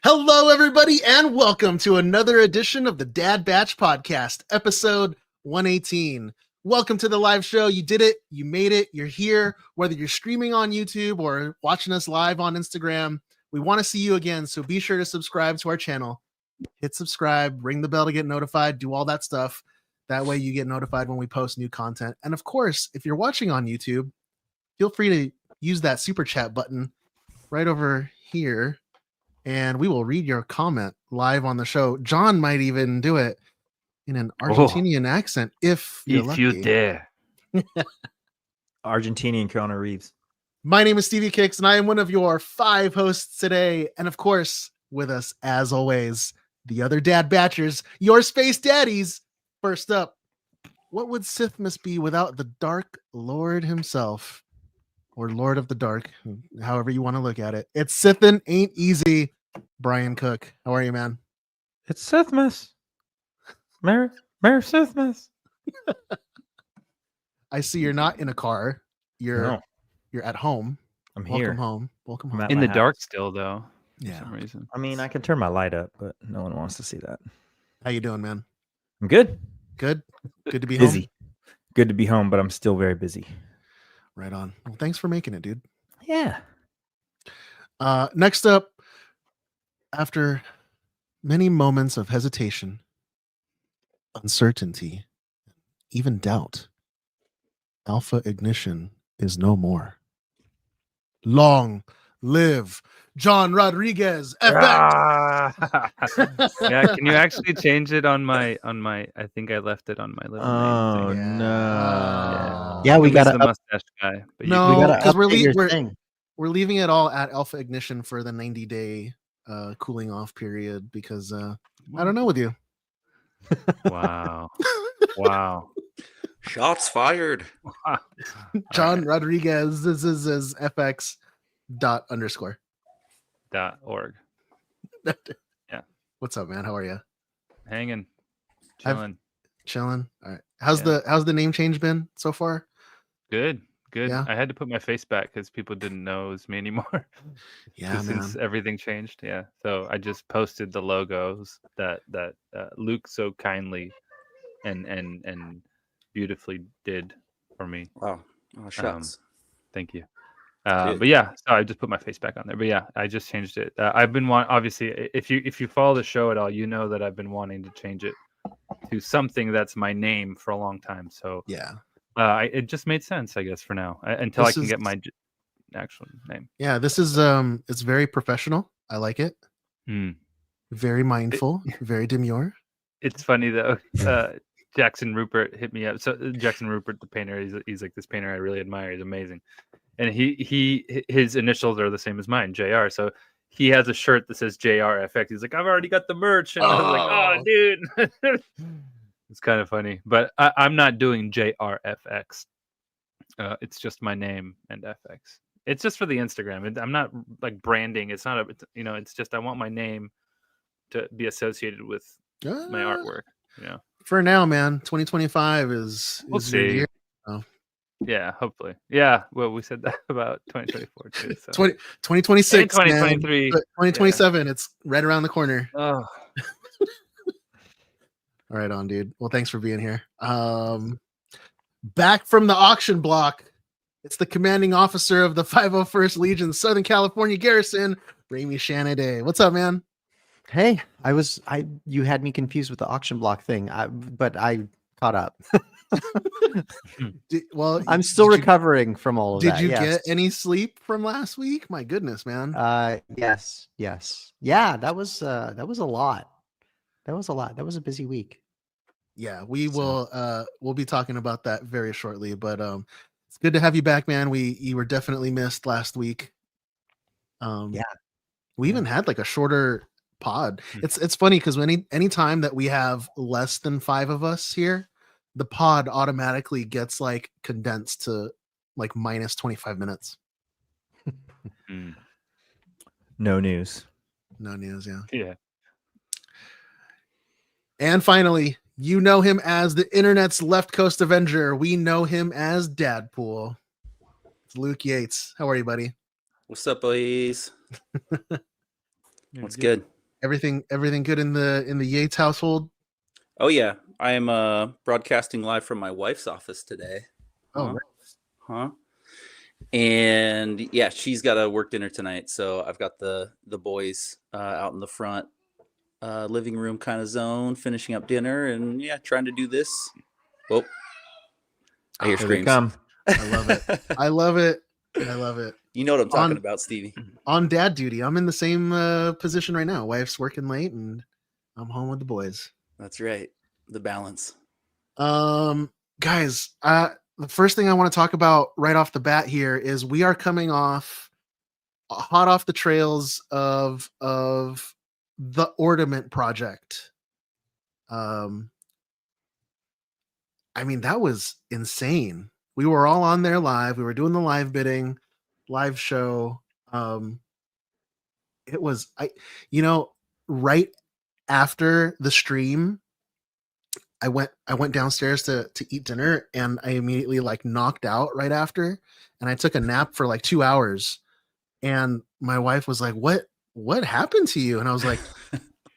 Hello, everybody, and welcome to another edition of the Dad Batch Podcast, episode 118. Welcome to the live show. You did it. You made it. You're here. Whether you're streaming on YouTube or watching us live on Instagram, we want to see you again, so be sure to subscribe to our channel. Hit subscribe, ring the bell to get notified, do all that stuff. That way you get notified when we post new content. And of course, if you're watching on YouTube, feel free to use that super chat button right over here, and we will read your comment live on the show. John might even do it in an Argentinian accent if you're lucky. You dare. Argentinian Keanu Reeves. My name is Stevie Kicks, and I am one of your 5 hosts today. And of course, with us, as always, the other Dad Batchers, your space daddies. First up, what would Sithmas be without the Dark Lord himself? Or Lord of the Dark, however you want to look at it. It's Sithin Ain't Easy. Brian Cook, how are you, man? It's Sithmas. Mayor Sithmas. I see you're not in a car. You're at home. I'm Welcome here. home. Welcome I'm home. at In my the dark house. still, though. Yeah. For some reason. I mean, I can turn my light up, but no one wants to see that. How you doing, man? I'm good. Good. Good to be Busy. home. Good to be home, but I'm still very busy. Right on. Well, thanks for making it, dude. Yeah. Next up, after many moments of hesitation, uncertainty, even doubt, Alpha Ignition is no more. Long live John Rodriguez. Yeah, can you actually change it on my I think I left it on my little Oh name thing. no. Yeah, we It was gotta the mustache guy. But No, we gotta because update your thing. we're leaving it all at Alpha Ignition for the 90-day cooling off period because I don't know with you. Wow. Wow. Shots fired. John Rodriguez, this is FX _. .org. Yeah. What's up, man? How are you? Hanging. I've- Chilling. Chilling. All right. How's the name change been so far? Good. Yeah. I had to put my face back because people didn't know it was me anymore. Yeah, man. Since everything changed. Yeah. So I just posted the logos that Luke so kindly and beautifully did for me. Wow. Oh, shots. Thank you. But yeah, so I just put my face back on there. But yeah, I just changed it. I've been obviously, if you follow the show at all, you know that I've been wanting to change it to something that's my name for a long time. So Yeah. it just made sense, I guess, for now until I can get my actual name. Yeah, this is it's very professional. I like it. Hmm. Very mindful, very demure. It's funny though. Jackson Rupert hit me up. So Jackson Rupert, the painter, he's like this painter I really admire. He's amazing, and his initials are the same as mine, JR. So he has a shirt that says JRFX. He's like, I've already got the merch, and I was like, oh, dude. It's kind of funny, but I'm not doing JRFX. It's just my name and FX. It's just for the Instagram. I'm not like branding. It's not it's just I want my name to be associated with my artwork. For now, man, 2025 is We'll your see. year. Yeah, hopefully. Yeah, well, we said that about 2024 too. So. 2026, And 2023. man. But 2027, it's right around the corner. Oh, All right, on, dude. Well, thanks for being here. Back from the auction block, it's the commanding officer of the 501st Legion Southern California Garrison, Ramy Shanaday. What's up, man? Hey, you had me confused with the auction block thing, but I caught up. I'm still recovering from all of that. Did you yes. get any sleep from last week? My goodness, man. Yes. Yeah, that was a lot. That was a lot. That was a busy week. Yeah, we'll be talking about that very shortly, but it's good to have you back, man. You were definitely missed last week. Yeah. We even had like a shorter pod. It's funny because any time that we have less than 5 of us here, the pod automatically gets like condensed to like minus 25 minutes. No news. No news, yeah. yeah. And finally, you know him as the internet's left coast Avenger. We know him as Dadpool. It's Luke Yates. How are you, buddy? What's up, boys? You're What's good? Everything good in the Yates household? Oh yeah, I am broadcasting live from my wife's office today. Oh, Huh? nice. Huh? And yeah, she's got a work dinner tonight, so I've got the boys out in the front living room kind of zone, finishing up dinner, and yeah, trying to do this. Oh, I hear Here they screams. come. I love it. I love it. I love it. You know what I'm talking On- about, Stevie. On dad duty, I'm in the same position right now. Wife's working late, and I'm home with the boys. That's right. The balance. Guys, the first thing I want to talk about right off the bat here is we are coming off hot off the trails of the Ornament project. I mean, that was insane. We were all on there live. We were doing the live bidding, live show. It was right after the stream, I went downstairs to eat dinner, and I immediately like knocked out right after, and I took a nap for like 2 hours. And my wife was like, what happened to you? And I was like,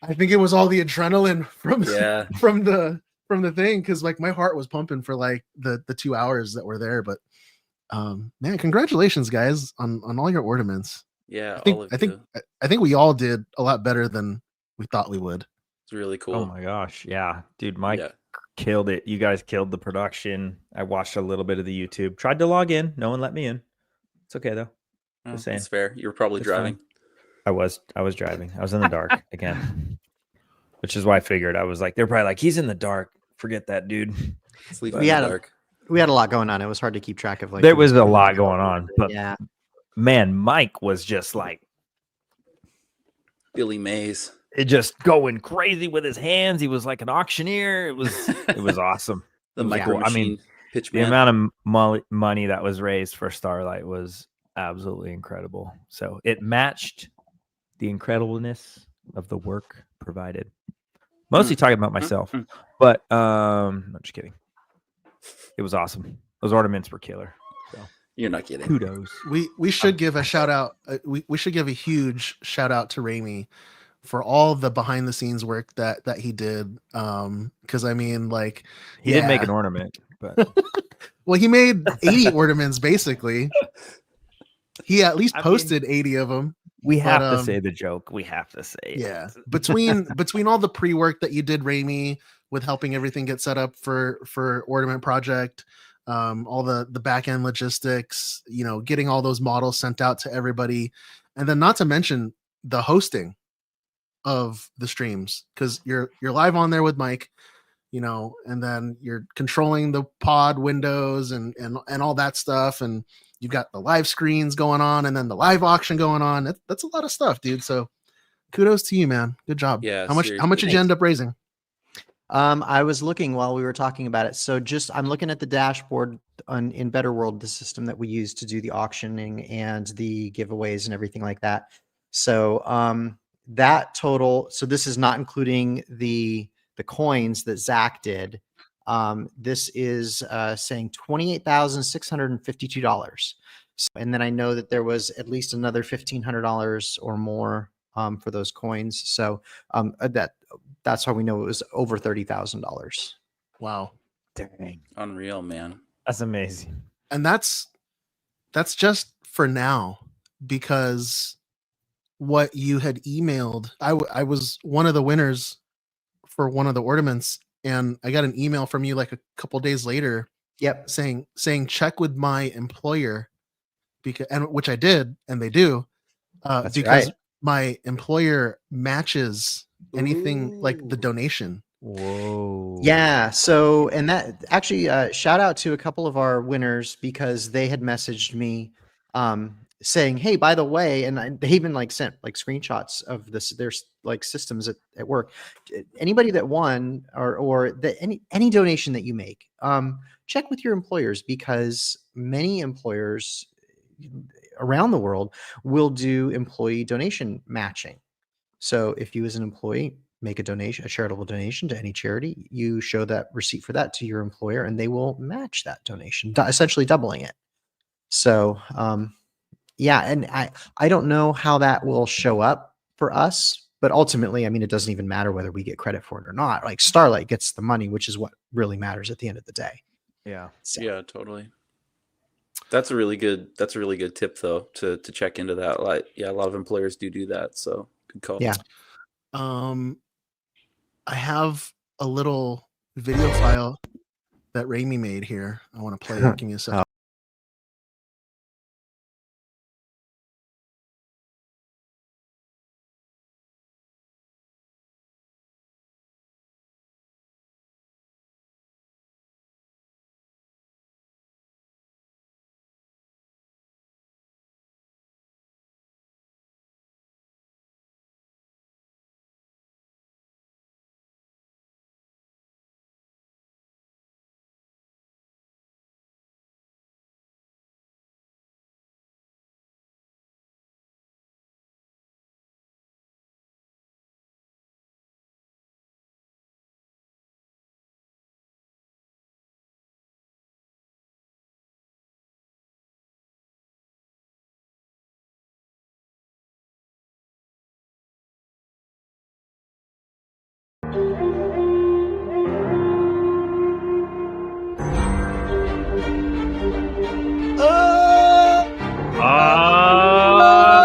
I think it was all the adrenaline from Yeah. from the thing, because like my heart was pumping for like the 2 hours that were there. But man, congratulations guys on all your ornaments. Yeah, I all of think you. I think we all did a lot better than we thought we would. It's really cool. Oh my gosh. Yeah. Dude, Mike Yeah. killed it. You guys killed the production. I watched a little bit of the YouTube. Tried to log in. No one let me in. It's okay though. Oh, Just saying. that's fair. You were probably It's driving. fine. I was driving. I was in the dark again. Which is why I figured. I was like, they're probably like, he's in the dark. Forget that, dude. Sleep But in we the had dark. we had a lot going on. It was hard to keep track of. Like There was a lot going on. But Yeah, man, Mike was just like Billy Mays. it just going crazy with his hands. He was like an auctioneer. It was awesome. The It was micro cool. I mean, machine pitch the man. amount of money that was raised for Starlight was absolutely incredible. So it matched the incredibleness of the work provided. Mostly talking about myself, but I'm just kidding. It was awesome. Those ornaments were killer. So You're not kidding. kudos. We should give a shout out. We should give a huge shout out to Raimi for all the behind the scenes work that he did. Because I mean, like, He did make an ornament, but well, he made 80 ornaments basically. He at least I mean, posted 80 of them. we have But, to say the joke. We have to say it. Yeah, between all the pre-work that you did, Raimi, with helping everything get set up for Ornament Project, all the back end logistics, getting all those models sent out to everybody, and then not to mention the hosting of the streams, because you're live on there with Mike, and then you're controlling the pod windows and all that stuff, and you've got the live screens going on, and then the live auction going on. That's a lot of stuff, dude. So kudos to you, man. Good job. Yeah, How much seriously. did you end up raising? I was looking while we were talking about it. So I'm looking at the dashboard in Better World, the system that we use to do the auctioning and the giveaways and everything like that. So that total. So this is not including the coins that Zach did. This is saying $28,652. And then I know that there was at least another $1,500 or more for those coins. So that's how we know it was over $30,000. Wow. Dang. Unreal, man. That's amazing. And that's just for now, because what you had emailed, I was one of the winners for one of the ornaments, and I got an email from you like a couple days later. Yep. Saying check with my employer, which I did, and they do, That's because right. my employer matches anything like the donation. Whoa. Yeah. So, and that actually, shout out to a couple of our winners, because they had messaged me saying, hey, by the way, and they even like sent like screenshots of their like systems at work. Anybody that won or that any donation that you make, check with your employers, because many employers around the world will do employee donation matching. So if you as an employee make a charitable donation to any charity, you show that receipt for that to your employer, and they will match that donation, essentially doubling it. So yeah, and I don't know how that will show up for us, But ultimately, I mean, it doesn't even matter whether we get credit for it or not. Like Starlight gets the money, which is what really matters at the end of the day. Yeah. So, Yeah, totally. That's a really good tip though to check into that. Like, yeah, a lot of employers do that. So good call. Yeah. I have a little video file that Raimi made here. I want to play it. Give me a second.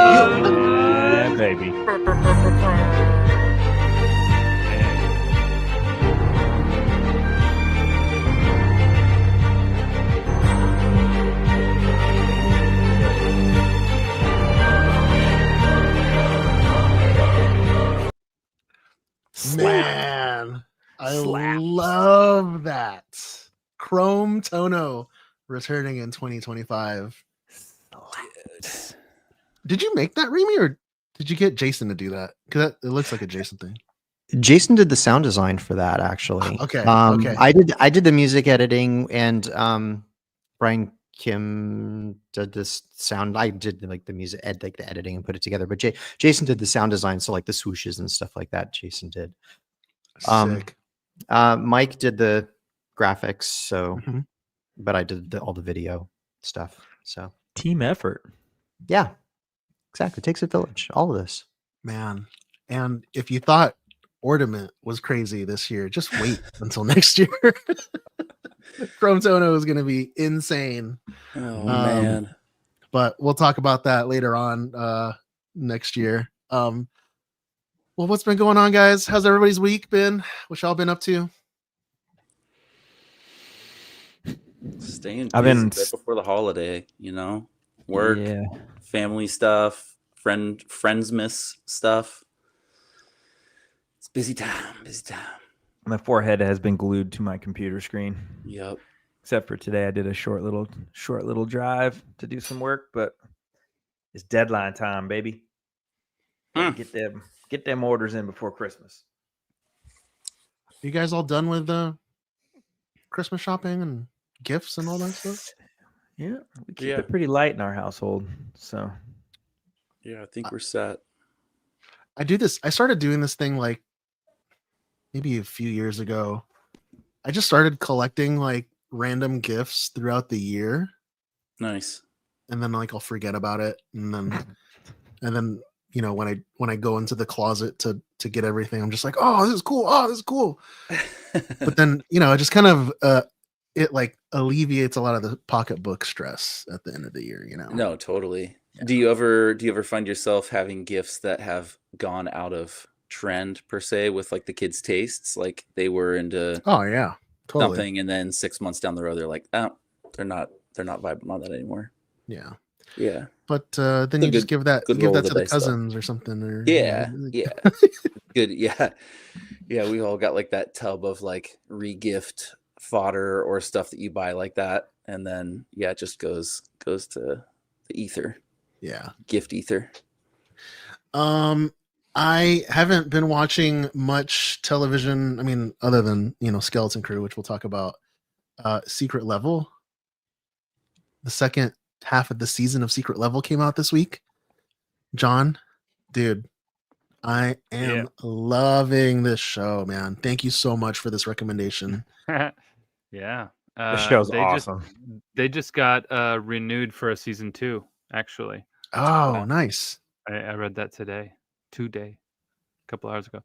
Yeah, baby. Man, I Slaps. love that. Chrome Tono returning in 2025. Did you make that, Remy, or did you get Jason to do that? Because it looks like a Jason thing. Jason did the sound design for that actually. Okay, Okay. okay. I did the music editing, and Brian Kim did this sound. I did like the music like the editing and put it together. But Jason did the sound design, so like the swooshes and stuff like that. Jason did. Sick. Mike did the graphics, so Mhm. but I did all the video stuff. So Team effort. yeah, exactly. It takes a village. All of this. Man. And if you thought Ornament was crazy this year, just wait until next year. Chrome Tono is going to be insane. Oh man. But we'll talk about that later on next year. Well, what's been going on, guys? How's everybody's week been? What y'all been up to? Staying busy I've been right before the holiday, work, Yeah. family stuff, friendsmas stuff. It's busy time. My forehead has been glued to my computer screen. Yep. Except for today, I did a short little drive to do some work, but it's deadline time, baby. Gotta get them orders in before Christmas. You guys all done with the Christmas shopping and gifts and all that stuff? Yeah, we keep it pretty light in our household. So Yeah, I think we're set. I started doing this thing like maybe a few years ago. I just started collecting like random gifts throughout the year, Nice. and then like I'll forget about it, and then when I go into the closet to get everything, I'm just like, oh, this is cool. Oh, this is cool. But then it just kind of it like alleviates a lot of the pocketbook stress at the end of the year. No, totally. Yeah. Do you ever find yourself having gifts that have gone out of trend per se with like the kids' tastes? Like they were into totally. something, and then 6 months down the road, they're like, oh, they're not vibing on that anymore. Yeah. Yeah. But then you just give that to the cousins or something. Or yeah. Good. Yeah. Yeah. We all got like that tub of like re-gift fodder or stuff that you buy like that, and then it just goes to the ether. Yeah. Gift ether. I haven't been watching much television. I mean, other than Skeleton Crew, which we'll talk about. Secret Level. The second half of the season of Secret Level came out this week. John, dude, I am loving this show, man. Thank you so much for this recommendation. Yeah. The show's awesome. They just got renewed for a season 2, actually. Oh, nice. I read that today. couple hours ago.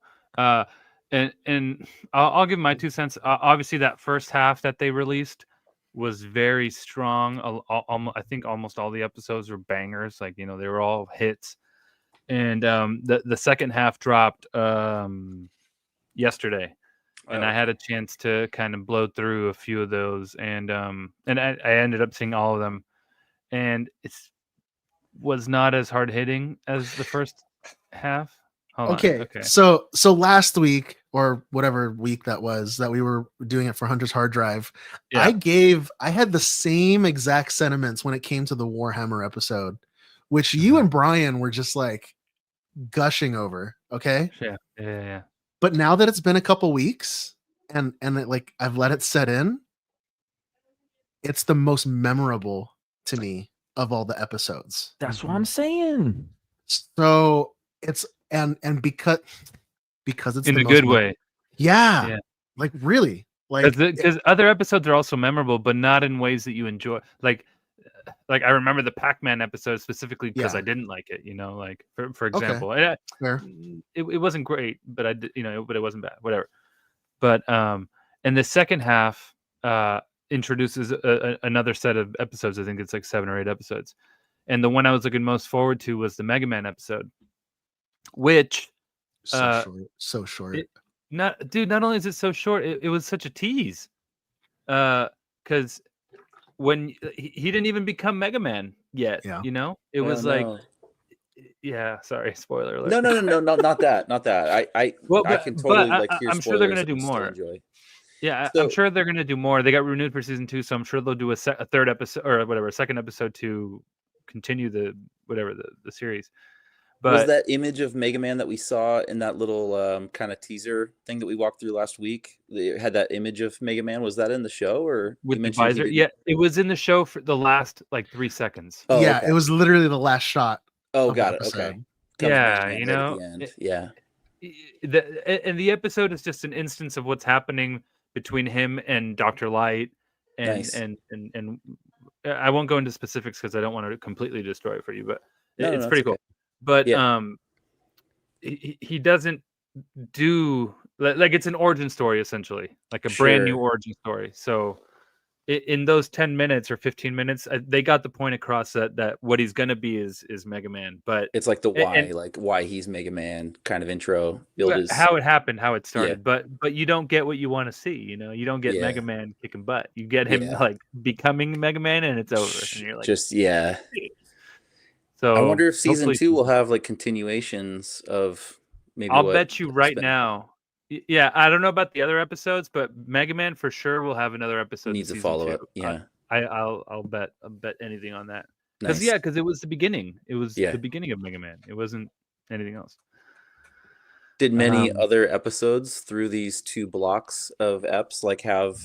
And I'll give my 2 cents. Obviously, that first half that they released was very strong. I think almost all the episodes were bangers. Like, you know, they were all hits. And the second half dropped yesterday, and I had a chance to kind of blow through a few of those, and I ended up seeing all of them, and was not as hard hitting as the first half. Hold on. Okay. So last week or whatever week that was that we were doing it for Hunter's hard drive, Yeah. I had the same exact sentiments when it came to the Warhammer episode, which you and Brian were just like gushing over. Okay. Yeah. But now that it's been a couple weeks and I've let it set in, it's the most memorable to me of all the episodes. That's what I'm saying. So it's and because it's In the a most good way. Yeah. Like really. Like Because other episodes are also memorable, but not in ways that you enjoy. Like I remember the Pac-Man episode specifically because I didn't like it. You know, like for example, fair. It wasn't great, but but it wasn't bad. Whatever. But and the second half introduces another set of episodes. I think it's like 7 or 8 episodes, and the one I was looking most forward to was the Mega Man episode, which so short. Not only is it so short, it was such a tease. Because when he didn't even become Mega Man yet, you know, it was like, yeah. Sorry, spoiler alert. No, not that. I can totally hear. I'm sure they're gonna do more. Yeah, I'm sure they're gonna do more. They got renewed for season 2, so I'm sure they'll do a third episode or whatever, a second episode to continue the series. But was that image of Mega Man that we saw in that little kind of teaser thing that we walked through last week? They had that image of Mega Man. Was that in the show or with the visor? Yeah, it was in the show for the last like 3 seconds. Oh, yeah, okay. It was literally the last shot. Oh, got it. Okay. Yeah, you know, yeah. And the episode is just an instance of what's happening between him and Dr. Light, and and I won't go into specifics because I don't want to completely destroy it for you, but it's pretty cool. But he doesn't do like it's an origin story essentially, like a brand new origin story. So in those 10 minutes or 15 minutes, they got the point across that what he's gonna be is Mega Man. But it's like the why, like why he's Mega Man kind of intro. How it happened, how it started. But you don't get what you want to see. You know, you don't get Mega Man kicking butt. You get him like becoming Mega Man, and it's over. And you're like, So I wonder if season 2 will have like continuations of maybe. I'll bet you right now. Yeah, I don't know about the other episodes, but Mega Man for sure will have another episode. Needs a follow up. Yeah, I'll bet anything on that. Because it was the beginning. It was the beginning of Mega Man. It wasn't anything else. Did many other episodes through these 2 blocks of eps like have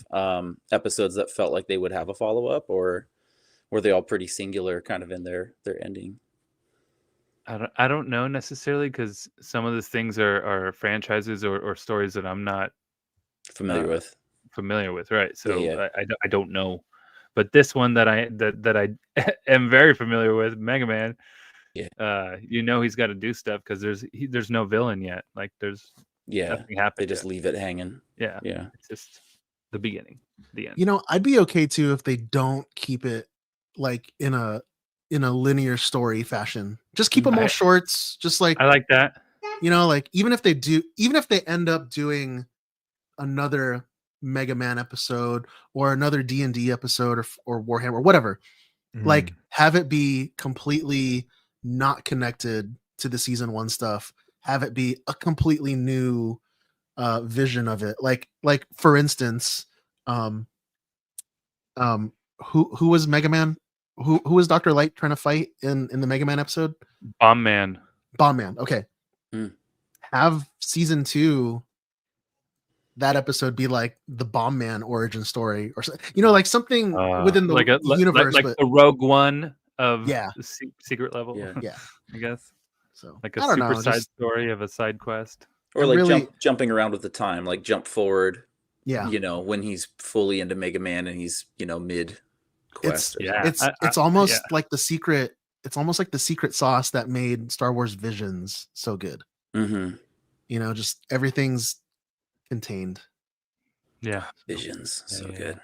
episodes that felt like they would have a follow up, or were they all pretty singular kind of in their ending? I don't know necessarily, because some of these things are franchises or stories that I'm not familiar with. Right? So I don't know, but this one that I am very familiar with, Mega Man. Yeah. You know he's got to do stuff because there's no villain yet. Like there's nothing happened. They just leave it hanging. Yeah. It's just the beginning, the end. You know, I'd be okay too if they don't keep it like in a linear story fashion. Just keep them all shorts. Just like I like that. You know, like even if they end up doing another Mega Man episode or another D&D episode or Warhammer or whatever, like have it be completely not connected to the season 1 stuff. Have it be a completely new vision of it. Like for instance, who was Mega Man? Who was Dr. Light trying to fight in the Mega Man episode? Bomb Man. Okay. Have season 2 that episode be like the Bomb Man origin story, or you know, like something within the universe, like the Rogue One of the secret level. Yeah, I guess. So like a super side story of a side quest, or like really, jumping around with the time, like jump forward. Yeah, you know, when he's fully into Mega Man and he's mid quest. It's almost like the secret. It's almost like the secret sauce that made Star Wars Visions so good. Mm-hmm. just everything's contained. Yeah, Visions, so Yeah. good.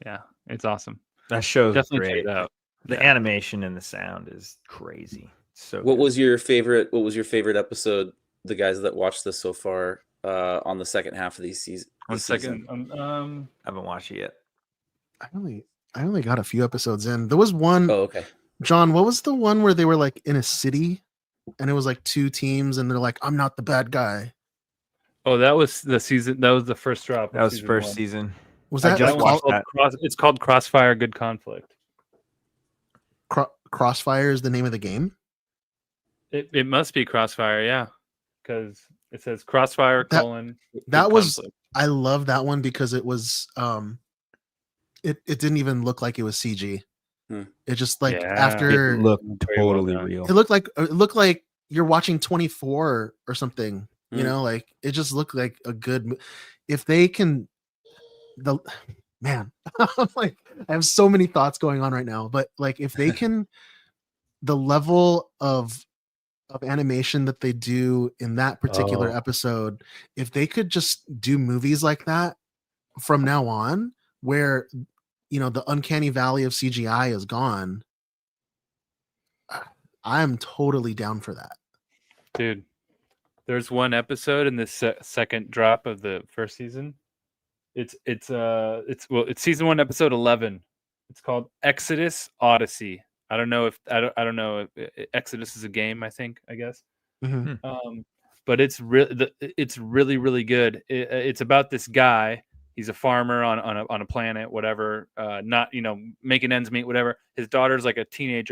yeah, it's awesome. That show's Definitely check great. it out. The Yeah. animation and the sound is crazy. So What good. was your favorite? What was your favorite episode? The guys that watched this so far on the second half of these season. One this second. season. I haven't watched it yet. I only got a few episodes in. There was one. Oh, okay. John, what was the one where they were like in a city and it was like two teams and they're like, I'm not the bad guy. Oh, that was the season. That was the first drop. That of was first one. season. Was I that just like watched called- that. It's called Crossfire Good Conflict. Crossfire is the name of the game? It must be Crossfire, yeah, because it says Crossfire : Good that was- Conflict. I love that one because it was it didn't even look like it was CG. Hmm. It just like Yeah. after It looked Very well totally done. real. it looked like you're watching 24 or something. You Hmm. know, like it just looked like a good if they can man, I'm like I have so many thoughts going on right now, but like if they can the level of animation that they do in that particular Oh. episode, if they could just do movies like that from now on, where the uncanny valley of CGI is gone, I'm totally down for that. Dude, there's one episode in this second drop of the first season. It's season 1, episode 11. It's called Exodus Odyssey. I don't know if Exodus is a game. I guess. But it's really really good. It's about this guy. He's a farmer on a planet, whatever. Not making ends meet, whatever. His daughter's like a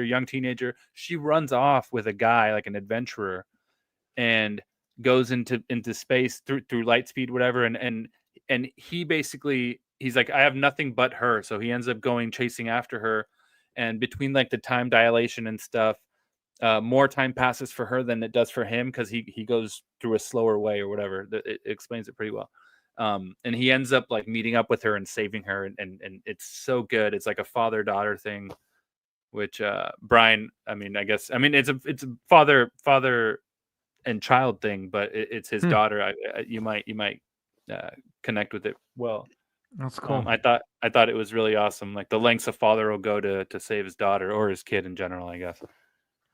young teenager. She runs off with a guy, like an adventurer, and goes into space through light speed, whatever. And he basically he's like, I have nothing but her. So he ends up chasing after her, and between like the time dilation and stuff, more time passes for her than it does for him because he goes through a slower way or whatever. It explains it pretty well. And he ends up like meeting up with her and saving her, and it's so good. It's like a father-daughter thing, which Brian, it's a father and child thing, but it's his daughter. You might connect with it well. That's cool. I thought it was really awesome, like the lengths a father will go to save his daughter or his kid in general, I guess.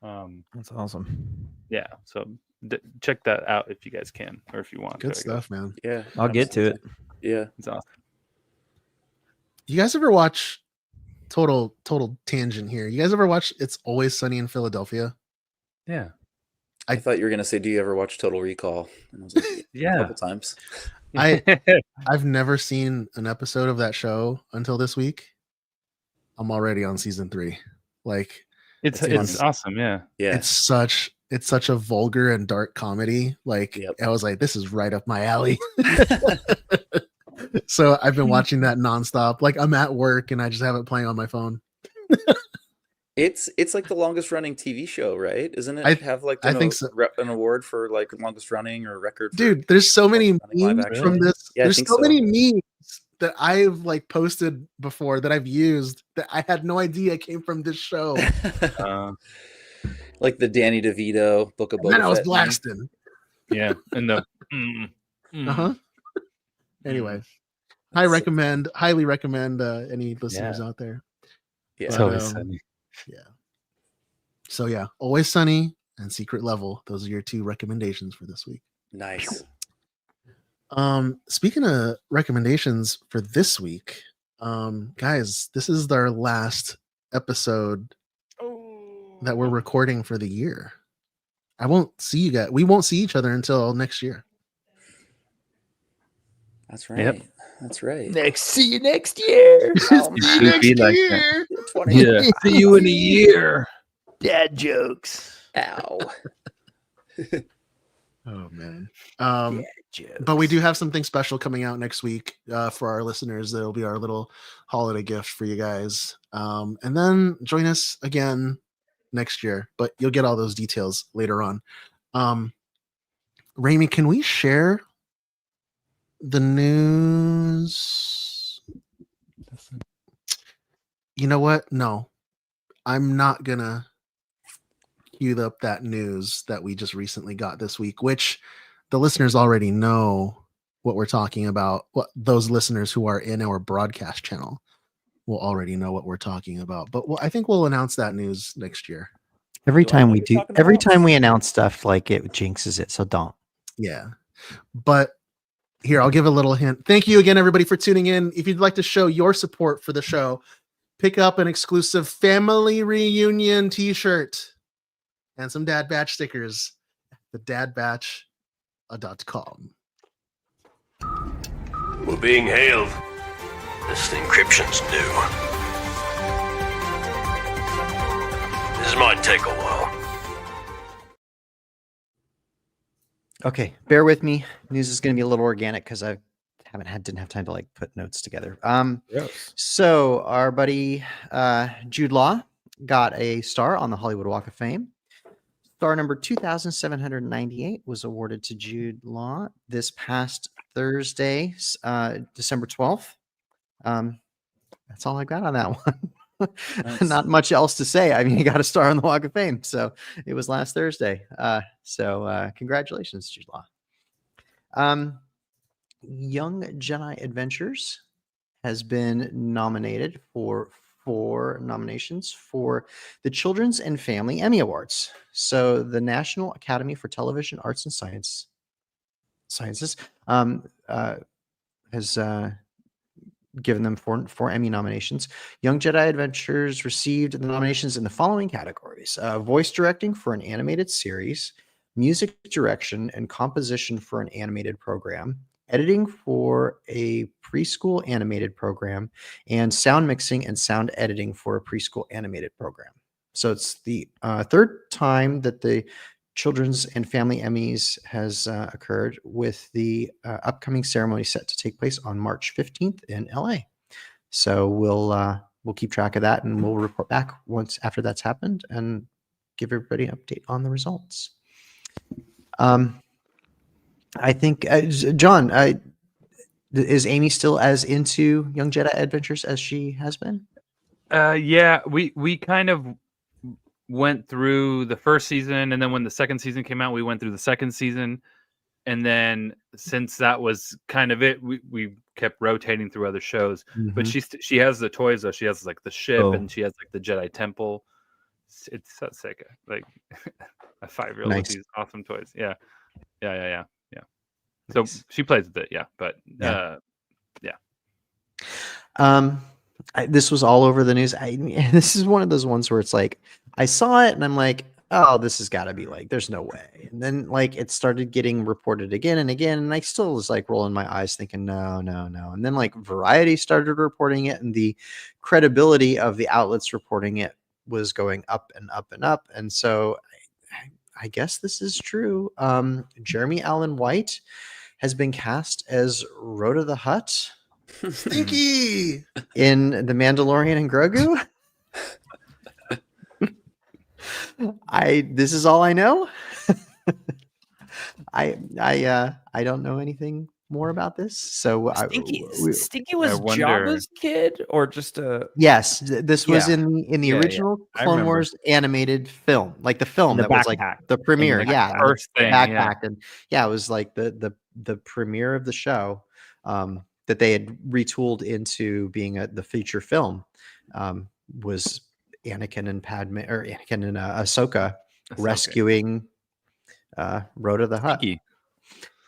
That's awesome. Yeah, so check that out if you guys can, or if you want. Good to, I stuff, man. Yeah, I'll get to it. Yeah. guess. It's awesome. You guys ever watch total tangent here? You guys ever watch It's Always Sunny in Philadelphia? Yeah, I thought you were gonna say, "Do you ever watch Total Recall?" And I was like, a yeah. couple times. I've never seen an episode of that show until this week. I'm already on season 3. Like it's It's awesome. Yeah, Yeah, it's such a vulgar and dark comedy. Like Yep. I was like, this is right up my alley. So I've been watching that nonstop. Like I'm at work and I just have it playing on my phone. it's like the longest running TV show, right? Isn't it? I have like I think so. an award for like longest running or record. For Dude, there's so many longest running live memes action. from this. Yeah, I There's think so so. many memes that I've like posted before that I've used that I had no idea came from this show. Like the Danny DeVito Book of And then Boba I was Fett meme. blasting. yeah, and the Uh-huh. Anyway, highly recommend any listeners out there. Yeah. It's But, always um, sunny. So yeah, Always Sunny and Secret Level. Those are your 2 recommendations for this week. Nice. Speaking of recommendations for this week, guys, this is our last episode that we're recording for the year. I won't see you guys. We won't see each other until next year. That's right. Yep. That's right. See you next year. It should be like that. 20. Yeah. See you in a year. Dad jokes. Ow. Oh man. Dad jokes. But we do have something special coming out next week for our listeners. That'll be our little holiday gift for you guys. And then join us again next year. But you'll get all those details later on. Raimi, can we share the news? You know what? No, I'm not gonna cue up that news that we just recently got this week, which the listeners already know what we're talking about. What those listeners who are in our broadcast channel will already know what we're talking about. But I think we'll announce that news next year. Every Do I know time what we you're do, talking every about? time we announce stuff, like it jinxes it. So don't. Yeah. But here, I'll give a little hint. Thank you again, everybody, for tuning in. If you'd like to show your support for the show, pick up an exclusive family reunion t-shirt and some Dad Batch stickers at thedadbatch.com. We're being hailed. This encryption's new. This might take a while. Okay, bear with me. News is going to be a little organic because I didn't have time to like put notes together. So our buddy Jude Law got a star on the Hollywood Walk of Fame. Star number 2,798 was awarded to Jude Law this past Thursday, December 12th. That's all I got on that one. Nice. Not much else to say. I mean, he got a star on the Walk of Fame, so it was last Thursday. So congratulations, Jude Law. Young Jedi Adventures has been nominated for 4 nominations for the Children's and Family Emmy Awards. So the National Academy for Television Arts and Sciences has given them 4 Emmy nominations. Young Jedi Adventures received the nominations in the following categories: voice directing for an animated series, music direction and composition for an animated program, editing for a preschool animated program, and sound mixing and sound editing for a preschool animated program. So it's the 3rd time that the Children's and Family Emmys has occurred, with the upcoming ceremony set to take place on March 15th in LA. So we'll keep track of that, and we'll report back once after that's happened and give everybody an update on the results. I think John, is Amy still as into Young Jedi Adventures as she has been? Yeah, we kind of went through the first season, and then when the second season came out, we went through the second season, and then since that was kind of it, we kept rotating through other shows. But she has the toys though. She has like the ship, and she has like the Jedi Temple. It's so sick. Like a 5-year-old with these awesome toys. Yeah. So she plays with it, but this was all over the news. This is one of those ones where it's like I saw it and I'm like, oh, this has got to be like, there's no way. And then like it started getting reported again and again, and I still was like rolling my eyes thinking no. And then like Variety started reporting it, and the credibility of the outlets reporting it was going up and up and up. And so I guess this is true. Jeremy Allen White has been cast as Rhoda the Hutt. Stinky In The Mandalorian and Grogu. This is all I know. I don't know anything more about this. So Stinky was wonder- Jabba's kid, or just a yes, this was in the Yeah, original I Clone remember. Wars animated film, like the film the that was like backpack. the premiere. In the Yeah, first thing, backpack, and it was like the premiere of the show that they had retooled into being the feature film. Was Anakin and Ahsoka rescuing Rhoda the Hutt. Stinky.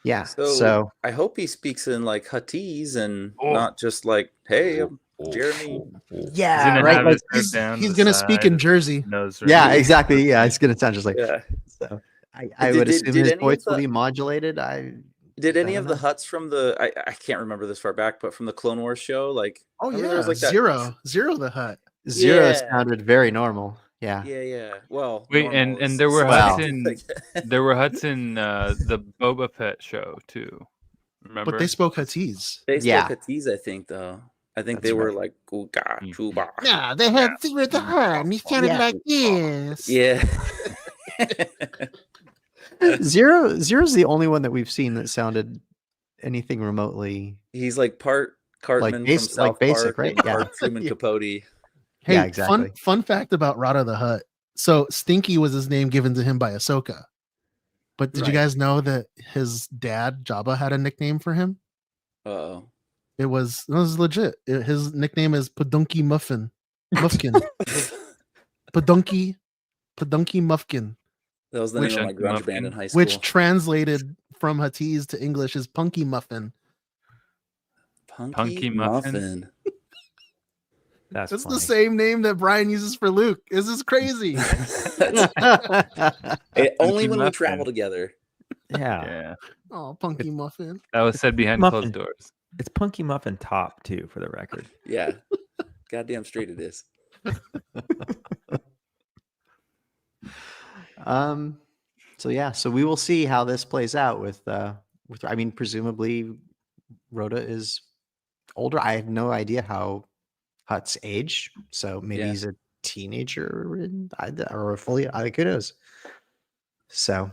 Yeah. So, So I hope he speaks in like Huttese and not just like, "Hey, I'm Jeremy." yeah, gonna right. have Like, his head down he's the gonna speak in side, Jersey. nose yeah, right. exactly. Yeah, it's gonna sound just like. Yeah. So I Did- would did- assume did his any of voice will the- be modulated. Did any I of don't the know. Hutts from the I can't remember this far back, but from the Clone Wars show, like Oh remember yeah, there was like that Zero the Hut. Zero Yeah. sounded very normal. Yeah. Yeah. Well, Wait, normal is and there were Well. Hutts in there were Hutts in the Boba Fett show too. Remember? But they spoke Huttese. they spoke Yeah. Huttese, I think though. I think That's they were right. like Googa, Chuba. Yeah, they had Zero the Hut, and he sounded Yeah. like this. Yeah. Zero's the only one that we've seen that sounded anything remotely. He's like part Cartman base- from South like basic, Park right? and Yeah. part Truman Yeah. Capote. Hey, Yeah, exactly. Fun fact about Rada the Hutt. So Stinky was his name given to him by Ahsoka, But did you Right. guys know that his dad Jabba had a nickname for him? Uh-oh. It was legit. His nickname is Padunky Muffkin. Padunky Muffkin, That was the Which- name of my Chunky grunge Muffin. band in high school. which translated from Huttese to English is Punky Muffin. Punky Muffin? That's That's funny. the same name that Brian uses for Luke. This is crazy. Only when we Muffin. travel together. Yeah. Yeah, Oh, Punky Muffin. that was said behind Muffin. closed doors. It's Punky Muffin top too, for the record. Yeah. Goddamn straight it is. So yeah, so we will see how this plays out with I mean, presumably Rhoda is older. I have no idea how Hutt's age, so maybe Yeah. he's a teenager or fully, who knows. So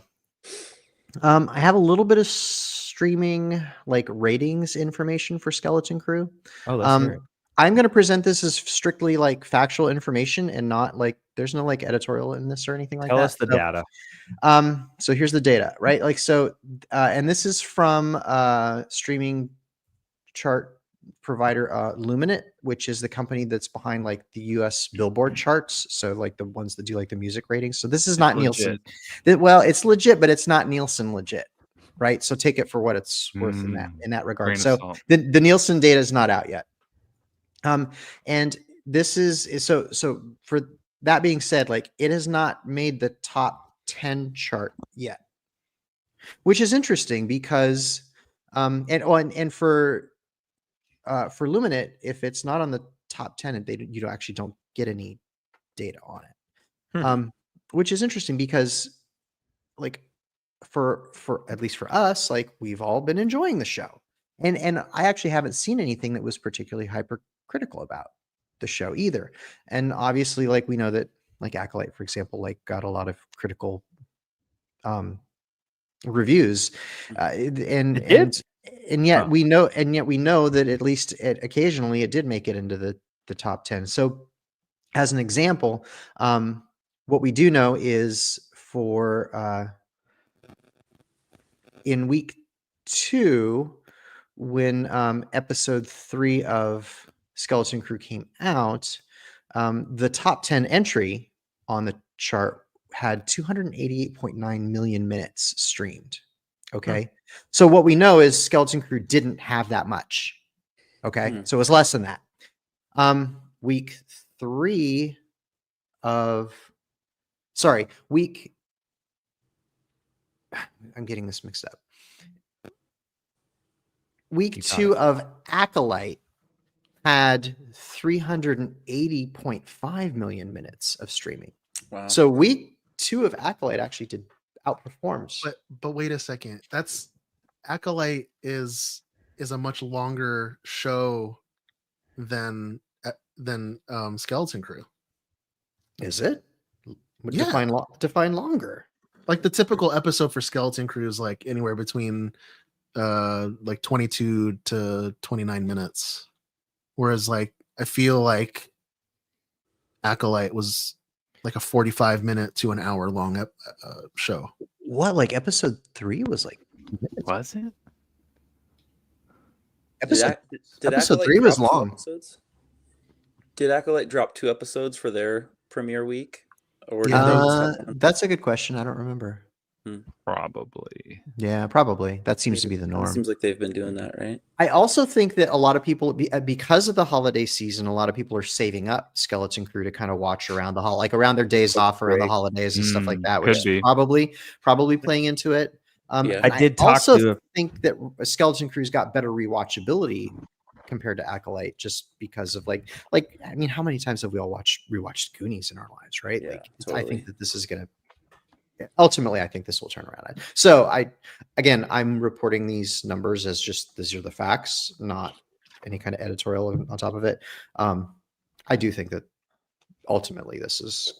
I have a little bit of streaming like ratings information for Skeleton Crew. Oh, let's hear it. I'm going to present this as strictly like factual information and not like there's no like editorial in this or anything like Tell that. us the So, data. So here's the data, right? Like, so, and this is from streaming chart provider Luminate, which is the company that's behind like the US Billboard charts. So like the ones that do like the music ratings. So this is not Nielsen. Well, it's legit, but it's not Nielsen legit, right? So take it for what it's worth in that regard. Grain of So salt. the Nielsen data is not out yet. And this is so for that being said, like it has not made the top 10 chart yet, which is interesting because and for Luminate, if it's not on the top 10, you actually don't get any data on it. Which is interesting because like for at least for us, like we've all been enjoying the show. And I actually haven't seen anything that was particularly hypercritical about the show either. And obviously, like we know that like Acolyte, for example, like got a lot of critical reviews. And yet we know that at least occasionally it did make it into the top 10. So as an example, what we do know is for in week 2, when episode 3 of Skeleton Crew came out, the top 10 entry on the chart had 288.9 million minutes streamed. Okay. So what we know is Skeleton Crew didn't have that much. Okay. So it was less than that. Week 3 of, I'm getting this mixed up. Week 2 of Acolyte had 380.5 million minutes of streaming. Wow. So week 2 of Acolyte actually did outperforms. But wait a second. That's Acolyte is a much longer show than Skeleton Crew. Is it? Yeah. Define longer. Like the typical episode for Skeleton Crew is like anywhere between like 22 to 29 minutes. Whereas like I feel like Acolyte was like a 45-minute to an hour long show. What, like episode 3 was like, Was it? episode Did episode Acolyte 3 was drop 2 long. episodes? Did Acolyte drop 2 episodes for their premiere week? Or did they just have one? That's a good question. I don't remember. Probably. Yeah, probably. That seems to be the It norm. seems like they've been doing that, right? I also think that a lot of people, because of the holiday season, a lot of people are saving up Skeleton Crew to kind of watch around like around their days off around the holidays and stuff like that, which could be. is probably playing into it. Yeah. I did talk also to think that Skeleton Crew's got better rewatchability compared to Acolyte, just because of like I mean, how many times have we all rewatched Goonies in our lives, right? Yeah, like I totally. think that this is gonna ultimately, I think this will turn around. So I'm reporting these numbers as just these are the facts, not any kind of editorial on top of it. I do think that ultimately this is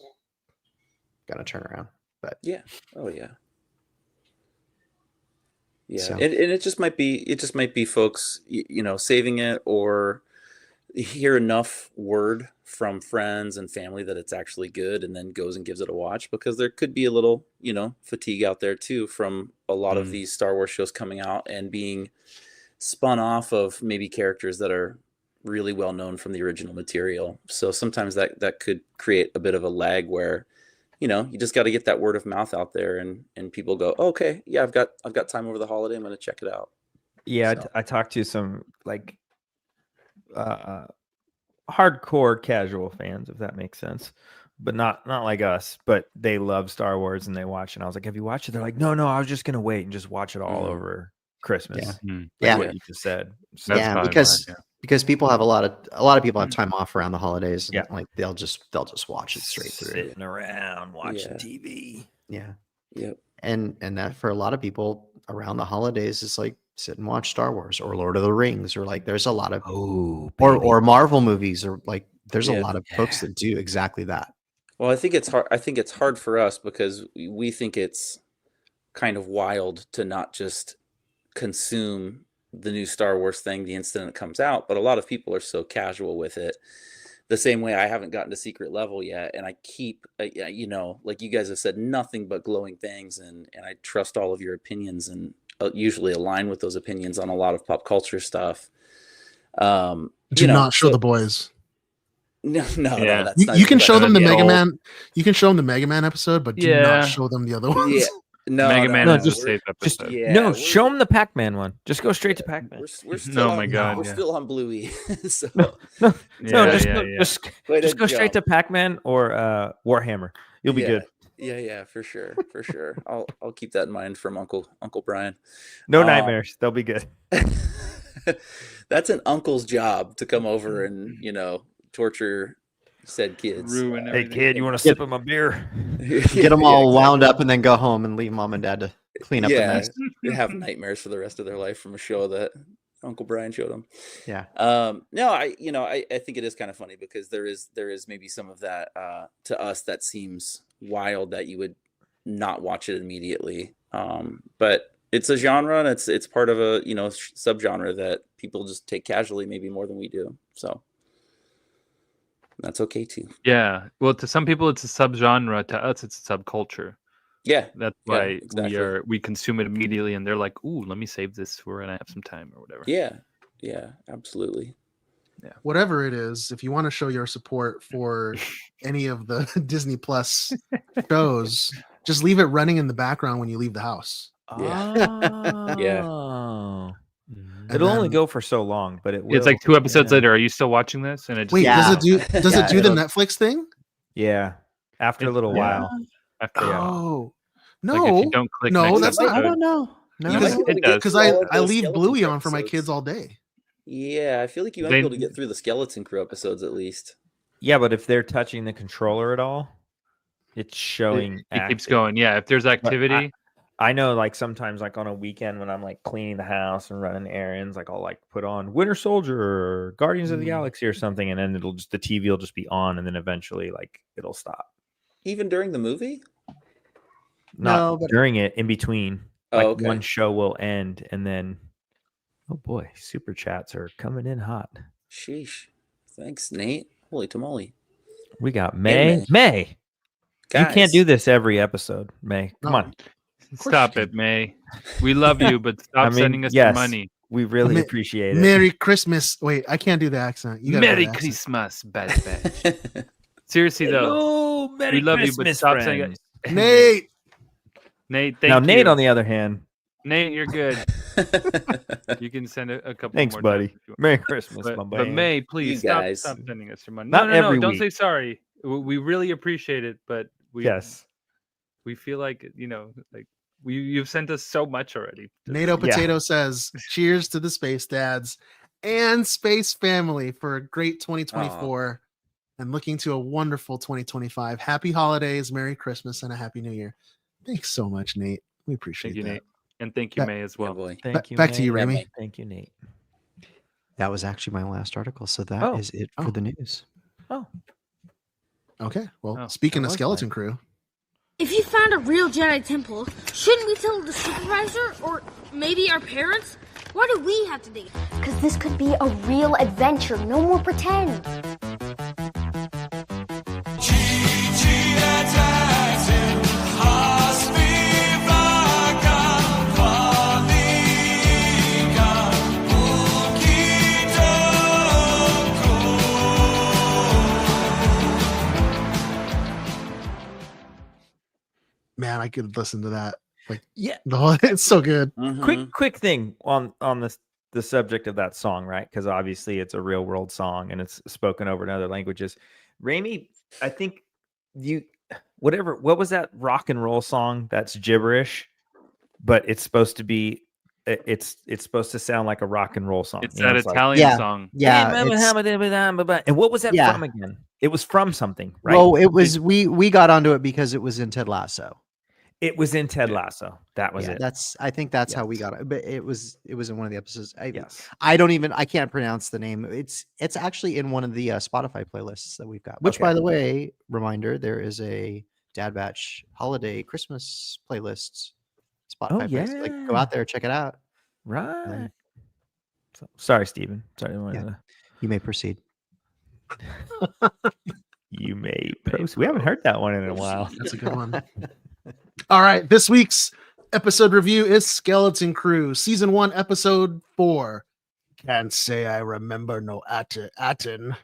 gonna turn around, but Yeah. Oh yeah. Yeah, So- and it just might be folks, saving it or hear enough word from friends and family that it's actually good, and then goes and gives it a watch, because there could be a little, fatigue out there too from a lot of these Star Wars shows coming out and being spun off of maybe characters that are really well known from the original material. So sometimes that could create a bit of a lag where, you just got to get that word of mouth out there, and people go, oh, okay, yeah, I've got time over the holiday, I'm going to check it out. Yeah, So. I talked to some like hardcore casual fans, if that makes sense, but not like us. But they love Star Wars and they watch. And I was like, "Have you watched it?" They're like, "No, I was just gonna wait and just watch it all over Christmas." Yeah. What you just said. So, That's Yeah, fine, because people have a lot of people have time off around the holidays. And Yeah. like they'll just watch it straight through. sitting around watching Yeah. TV. Yeah. Yep. And that for a lot of people around the holidays is like sit and watch Star Wars or Lord of the Rings, or like there's a lot of or Marvel movies, or like there's a Yeah. lot of folks that do exactly that. Well, I think it's hard for us because we think it's kind of wild to not just consume the new Star Wars thing the instant it comes out, but a lot of people are so casual with it. The same way I haven't gotten to Secret Level yet, and I keep, like you guys have said, nothing but glowing things, and I trust all of your opinions, and usually align with those opinions on a lot of pop culture stuff. Do not show the boys. No, Yeah. that's not You can even show them the better. Mega Man. You can show them the Mega Man episode, but do Yeah. not show them the other ones. Yeah, no, Mega Man no, is a just- safe Just episode. Yeah, no, we're- show them the Pac-Man one. Just go straight to Pac-Man. We're still Oh my on, God, we're yeah. still on Bluey. So No, Yeah, just yeah, go, yeah. just go straight to Pac-Man or Warhammer. You'll be good. Yeah, for sure. I'll keep that in mind from Uncle Brian. No Um, nightmares. They'll be good. That's an uncle's job to come over and torture said kids. Ruin Hey everything. kid, you want a sip of my beer? Get them all wound up and then go home and leave mom and dad to clean up the mess. They have nightmares for the rest of their life from a show that Uncle Brian showed them. Yeah. No, I think it is kind of funny because there is maybe some of that to us that seems wild that you would not watch it immediately. But it's a genre, and it's part of a subgenre that people just take casually, maybe more than we do. So that's okay too. Yeah. Well, to some people it's a subgenre. To us, it's a subculture. Yeah, That's Yeah, why exactly. we consume it immediately, and they're like, "Ooh, let me save this for when I have some time or whatever." yeah, absolutely. Whatever it is, if you want to show your support for any of the Disney Plus shows, just leave it running in the background when you leave the house. Oh. Yeah. And It'll only then- go for so long, but it will. It's like 2 episodes yeah. later. Are you still watching this? And it just Wait, Yeah. does it do the it'll- Netflix thing? Yeah. After a little Yeah. while. after a while. Oh, Like no, if you don't click no, next that's episode, not. I don't know. No, Because might be able it to get does. Because through all of I those leave Skeleton Bluey Crew on for my episodes. kids all day. Yeah, I feel like you might They- be able to get through the Skeleton Crew episodes at least. Yeah, but if they're touching the controller at all, it's showing. it keeps active. going. Yeah, if there's activity, I know, like sometimes, like on a weekend when I'm like cleaning the house and running errands, like I'll like put on Winter Soldier or Guardians of the Mm. Galaxy or something, and then the TV will just be on, and then eventually like it'll stop. Even during the movie? Not No, but- during it, in between. Oh, Like okay. one show will end, and then oh boy, super chats are coming in hot. Sheesh. Thanks, Nate. Holy tamale. We got May. May. May, you can't Guys, do this every episode, May. Come No. on. stop it, May. We love you, but stop I mean, sending us yes. your money. We really Ma- appreciate it. Merry Christmas. Wait, I can't do the accent. You gotta do Merry the accent. Christmas, bad bad. Seriously though, Hello, Merry we love you, but Christmas, stop saying friends. it. Nate. Nate, thank Now, you. Nate, on the other hand, Nate, you're good. You can send a couple thanks, more buddy. times if you want. Merry Christmas, my But man. May, please You stop, guys. stop sending us your money. Not no, every don't week. say sorry. We really appreciate it, but Yes. we feel like like you've sent us so much already. NATO Potato says, cheers to the Space Dads and Space Family for a great 2024 and looking to a wonderful 2025. Happy holidays, Merry Christmas, and a Happy New Year. Thanks so much, Nate. We appreciate Thank you, that. Nate, and thank you, Yeah. May, as Yeah, well. boy. Thank you. back to you, May. Remy. Thank you, Nate. That was actually my last article. So that is it for Oh. the news. Oh, Okay. Well, Oh, speaking that of was Skeleton Crew, If you found a real Jedi temple, shouldn't we tell the supervisor or maybe our parents? What Why do we have to dig it? Because this could be a real adventure. No more pretend. Man, I could listen to that. Like, Yeah. the whole, it's so good. Mhm. Quick thing on this the subject of that song, right? Because obviously it's a real world song and it's spoken over in other languages. Raimi, I think what was that rock and roll song that's gibberish, but it's supposed to be it's supposed to sound like a rock and roll song. It's You know, that it's like, Italian Yeah. song. Yeah. and what was that Yeah. from again? It was from something, right? Well, it was we got onto it because it was in Ted Lasso. It was in Ted Yeah. Lasso. That was Yeah, it. I think that's how we Yes. got it. But it was in one of the episodes. Yes. I can't pronounce the name. It's actually in one of the Spotify playlists that we've got. Which, Okay. by the way, reminder, there is a Dad Batch holiday Christmas playlist. Spotify playlist. Like, go yeah. out there, check it out. Right. Sorry, Stephen. Sorry. Yeah. You may proceed. You may proceed. We haven't heard that one in a while. That's a good one. All right. This week's episode review is Skeleton Crew, season 1, episode 4. Can't say I remember no At Attin.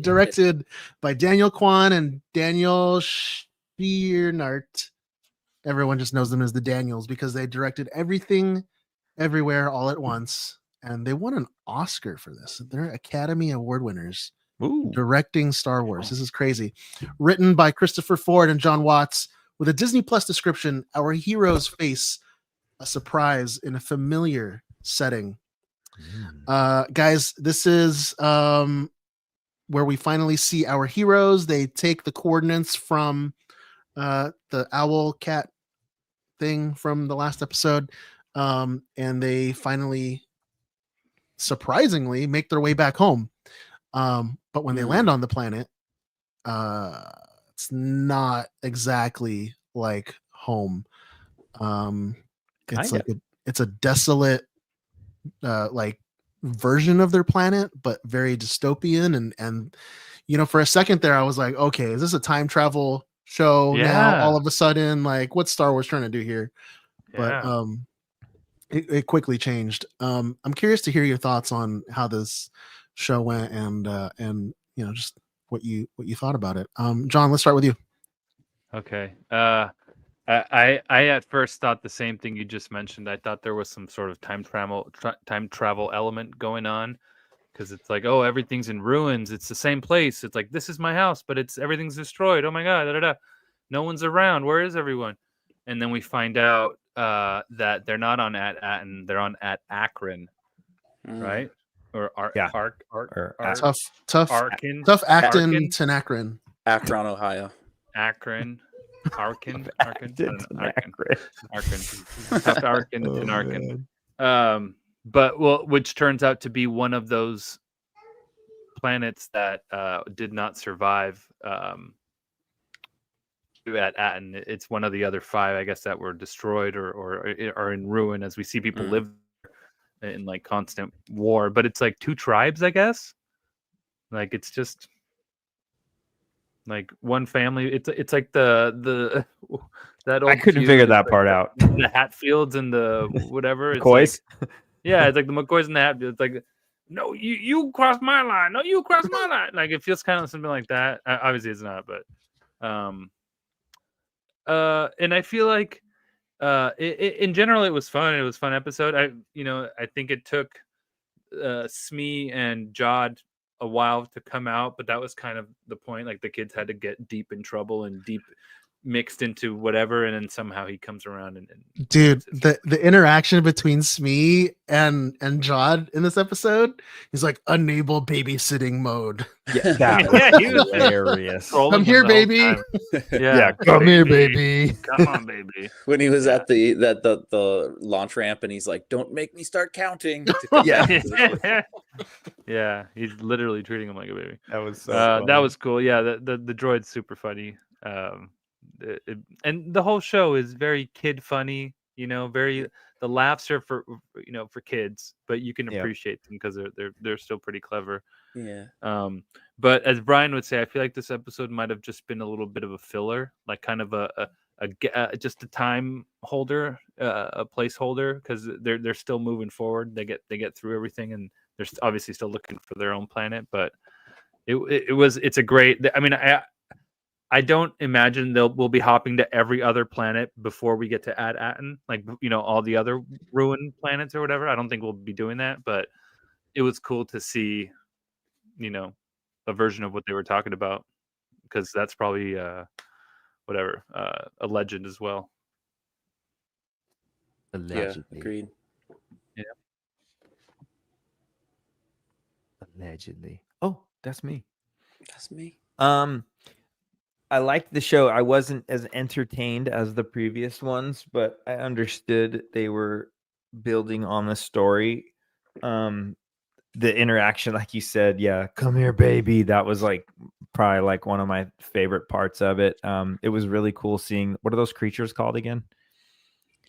Directed by Daniel Kwan and Daniel Schiernaert. Everyone just knows them as the Daniels because they directed Everything, Everywhere, All at Once, and they won an Oscar for this. They're Academy Award winners. Ooh. Directing Star Wars. This is crazy. Written by Christopher Ford and John Watts, with a Disney Plus description. Our heroes face a surprise in a familiar setting. Guys, this is where we finally see our heroes. They take the coordinates from the owl cat thing from the last episode, and they finally, surprisingly, make their way back home. But when they land on the planet, it's not exactly like home. It's Kinda. like it's a desolate like version of their planet, but very dystopian. And you know, for a second there, I was like, okay, is this a time travel show now? Yeah. All of a sudden, like, what's Star Wars trying to do here? But Yeah. it quickly changed. I'm curious to hear your thoughts on how this show went and you know, just what you thought about it. John, let's start with you. Okay. I at first thought the same thing you just mentioned. I thought there was some sort of time travel element going on, because it's like, oh, everything's in ruins. It's the same place. It's like, this is my house, but everything's destroyed. Oh my god, da, da, da. No one's around. Where is everyone? And then we find out that they're not on At Attin, they're on At Akron, right? Or Yeah. Tough Arkin, Acton Tenakron. Akron, Ohio. Akron, Arkin, Acton, Arkin. Tough Arkin Oh, and Arkin. But which turns out to be one of those planets that did not survive at Attin. It's one of the other 5, I guess, that were destroyed or are in ruin, as we see people live in like constant war. But it's like 2 tribes, I guess. Like, it's just like one family. It's like the that old I couldn't feud, figure it's that like part out. the Hatfields and the whatever. It's McCoys? like, yeah, it's like the McCoys and the Hatfields. It's like, no, you crossed my line. No, you crossed my line. Like, it feels kind of something like that. Obviously, it's not, but and I feel like in general, it was fun. It was a fun episode. I think it took Smee and Jod a while to come out, but that was kind of the point. Like, the kids had to get deep in trouble and deep mixed into whatever, and then somehow he comes around and Dude, the interaction between Smee and Jod in this episode, he's like, unable babysitting mode. Yeah, that was Yeah, he was hilarious. trolling Come him here, the whole baby. time. Yeah, Come here, baby. Come on, baby. When he was at the launch ramp and he's like, "Don't make me start counting." Yeah, Yeah, he's literally treating him like a baby. that was so That funny. was cool. Yeah, the droid's super funny. And the whole show is very kid funny. You know, very the laughs are for for kids, but you can Yeah. appreciate them because they're still pretty clever. Yeah. But as Brian would say, I feel like this episode might have just been a little bit of a filler, like kind of just a time holder, a placeholder, because they're still moving forward. They get through everything, and they're obviously still looking for their own planet. But it's a great. I mean, I don't imagine we'll be hopping to every other planet before we get to At Attin, like all the other ruined planets or whatever. I don't think we'll be doing that, but it was cool to see, a version of what they were talking about, because that's probably a legend as well. Allegedly. Yeah, agreed. Yeah. Allegedly. Oh, that's me. That's me. I liked the show. I wasn't as entertained as the previous ones, but I understood they were building on the story. The interaction, like you said, yeah, come here, baby. That was probably one of my favorite parts of it. It was really cool seeing, what are those creatures called again?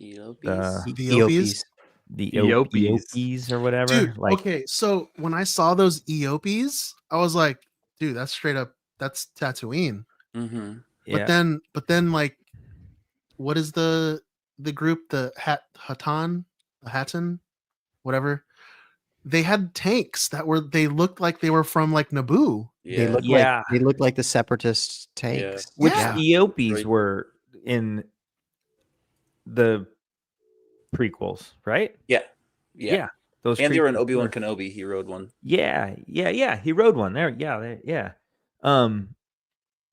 Eopies. The Eopies? The Eopies. Eopies or whatever. Dude, okay, so when I saw those Eopies, I was like, dude, that's straight up, that's Tatooine. Mm-hmm. Yeah. But then like, what is the group, the Hatton, whatever? They had tanks they looked like they were from like Naboo. Yeah. They look like the separatist tanks. Which Yeah. Eopies Right. were in the prequels, right? Yeah. Those And they were in creatures Obi-Wan were- Kenobi. He rode one. Yeah. He rode one there. Yeah.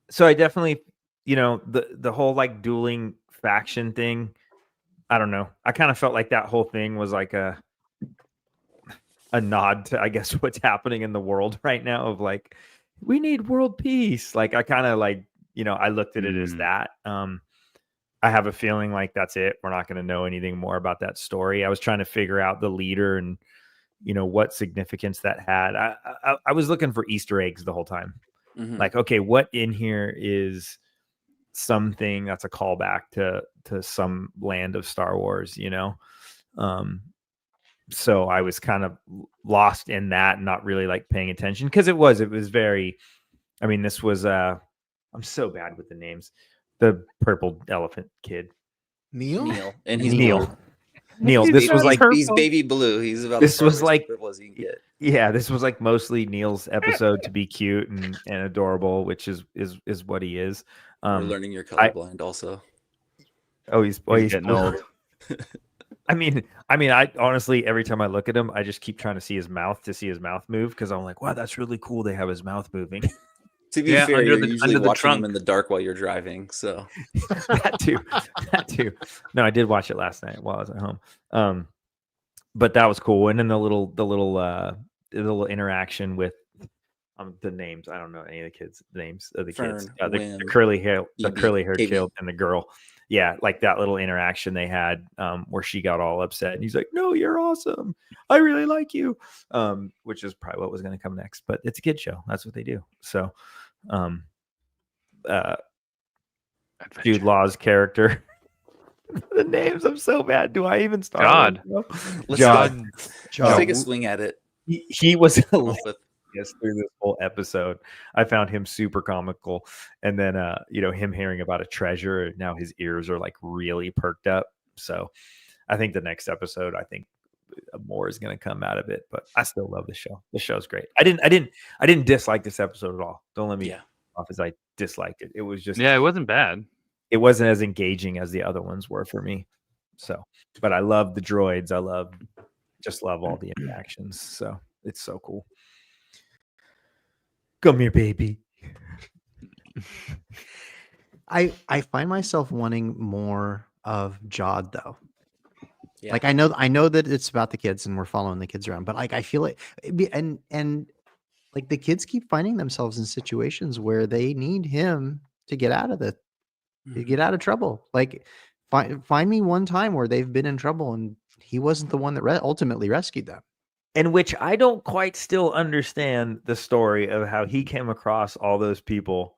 So I definitely, the whole dueling faction thing. I don't know. I kind of felt like that whole thing was like a nod to, I guess, what's happening in the world right now of we need world peace. I kind of I looked at it as that. I have a feeling that's it. We're not going to know anything more about that story. I was trying to figure out the leader and, what significance that had. I was looking for Easter eggs the whole time. Mm-hmm. Okay, what in here is something that's a callback to some land of Star Wars, so I was kind of lost in that and not really paying attention, because it was very, I mean, this was I'm so bad with the names. The purple elephant kid, Neil? And he's Neil. blue. Neil. He's This baby- was he's baby blue. He's about This as far was as purple as he can get. yeah, this was mostly Neil's episode to be cute and adorable, which is what he is. We're learning you're colorblind also. He's getting old. I mean, I honestly, every time I look at him, I just keep trying to see his mouth move, because I'm like, wow, that's really cool. They have his mouth moving. To be Yeah, fair, under you're the- usually under the watching him trunk. in the dark while you're driving. So that too. No, I did watch it last night while I was at home. But that was cool. And then the little interaction with the names. I don't know any of the kids' names of the kids. Fern, The Wim, curly hair, the EB, curly haired KB. kid and the girl. Yeah, that little interaction they had, where she got all upset and he's like, "No, you're awesome. I really like you." Which is probably what was going to come next. But it's a kid show. That's what they do. So, Jude Law's character. The names, I'm so bad. Do I even start? let's John. take a swing at it. He was Come up hilarious with through this whole episode. I found him super comical. And then him hearing about a treasure, now his ears are really perked up. So I think the next episode, more is going to come out of it, but I still love the show. The show's great. I didn't dislike this episode at all. Don't let me off as I disliked it. It was just, Yeah, it wasn't bad. it wasn't as engaging as the other ones were for me. So, but I love the droids. I just love all the interactions. So it's so cool. Come here, baby. I find myself wanting more of Jod though. Yeah. I know that it's about the kids and we're following the kids around, but I feel it, and the kids keep finding themselves in situations where they need him to get out of to get out of trouble. Find me one time where they've been in trouble and he wasn't the one that ultimately rescued them. In which I don't quite still understand the story of how he came across all those people